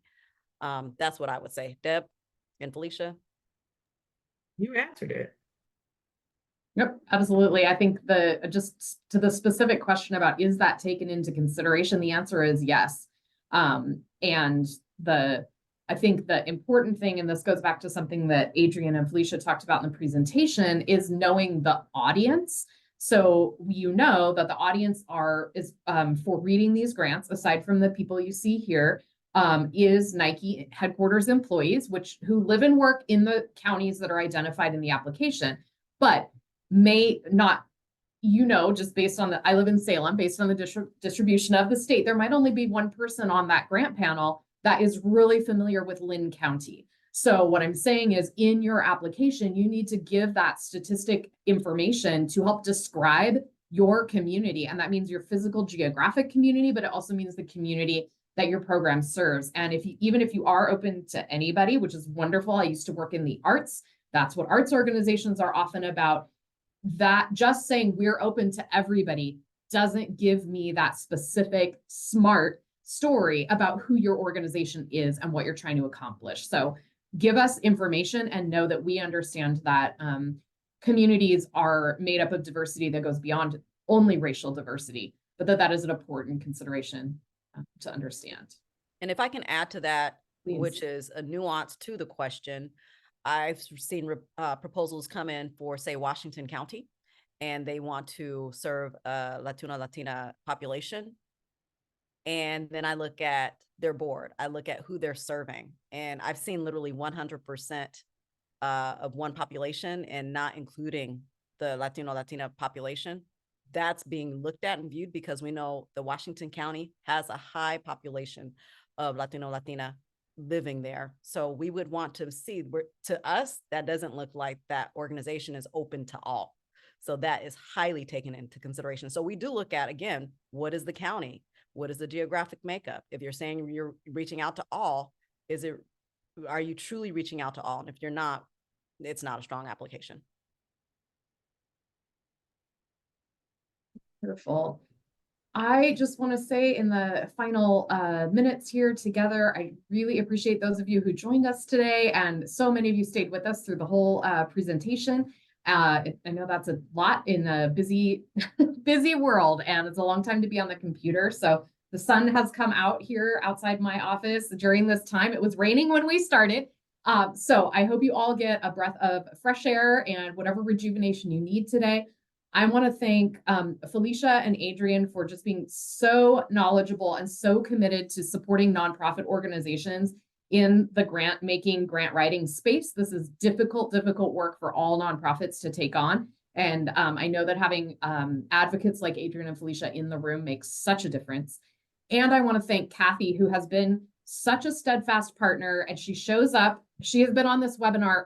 That's what I would say. Deb and Felicia? You answered it. Yep, absolutely. I think just to the specific question about, is that taken into consideration? The answer is yes. And I think the important thing, and this goes back to something that Adrian and Felicia talked about in the presentation, is knowing the audience. So that the audience is for reading these grants, aside from the people you see here, is Nike headquarters employees, who live and work in the counties that are identified in the application, but may not, just based on I live in Salem, based on the distribution of the state, there might only be one person on that grant panel that is really familiar with Lynn County. So what I'm saying is, in your application, you need to give that statistic information to help describe your community. And that means your physical geographic community, but it also means the community that your program serves. And even if you are open to anybody, which is wonderful, I used to work in the arts. That's what arts organizations are often about. That just saying we're open to everybody doesn't give me that specific SMART story about who your organization is and what you're trying to accomplish. So give us information and know that we understand that communities are made up of diversity that goes beyond only racial diversity. but that is an important consideration to understand. And if I can add to that, which Please. is a nuance to the question, I've seen proposals come in for, say, Washington County, and they want to serve a Latina population. And then I look at their board, I look at who they're serving, and I've seen literally 100% of one population and not including the Latina population. That's being looked at and viewed because we know the Washington County has a high population of Latina living there. So we would want to see, to us, that doesn't look like that organization is open to all. So that is highly taken into consideration. So we do look at, again, what is the county? What is the geographic makeup? If you're saying you're reaching out to all, are you truly reaching out to all? And if you're not, it's not a strong application. Wonderful. I just want to say in the final minutes here together, I really appreciate those of you who joined us today, and so many of you stayed with us through the whole presentation. I know that's a lot in a busy, busy world, and it's a long time to be on the computer. So the sun has come out here outside my office during this time. It was raining when we started. So I hope you all get a breath of fresh air and whatever rejuvenation you need today. I want to thank Felicia and Adrian for just being so knowledgeable and so committed to supporting nonprofit organizations in the grant writing space. This is difficult work for all nonprofits to take on. And I know that having advocates like Adrian and Felicia in the room makes such a difference. And I want to thank Kathy, who has been such a steadfast partner, and she shows up. She has been on this webinar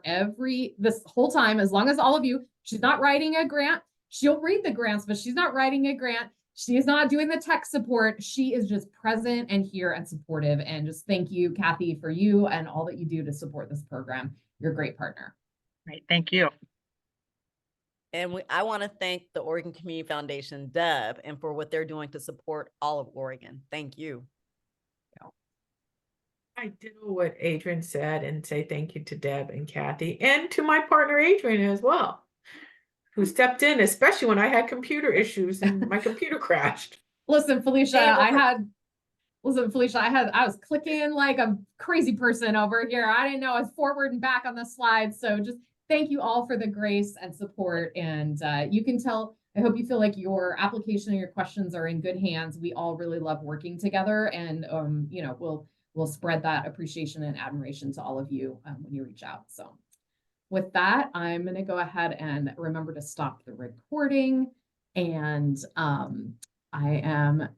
this whole time, as long as all of you. She's not writing a grant. She'll read the grants, but she's not writing a grant. She is not doing the tech support. She is just present and here and supportive. And just thank you, Kathy, for you and all that you do to support this program. You're a great partner. Right, thank you. And I want to thank the Oregon Community Foundation, Deb, and for what they're doing to support all of Oregon. Thank you. I do what Adrian said and say thank you to Deb and Kathy and to my partner Adrian as well, who stepped in, especially when I had computer issues and my computer crashed. Listen, Felicia, I was clicking like a crazy person over here. I didn't know I was forward and back on the slides. So just thank you all for the grace and support. And you can tell, I hope you feel like your application and your questions are in good hands. We all really love working together, and we'll spread that appreciation and admiration to all of you when you reach out. So with that, I'm going to go ahead and remember to stop the recording. And I am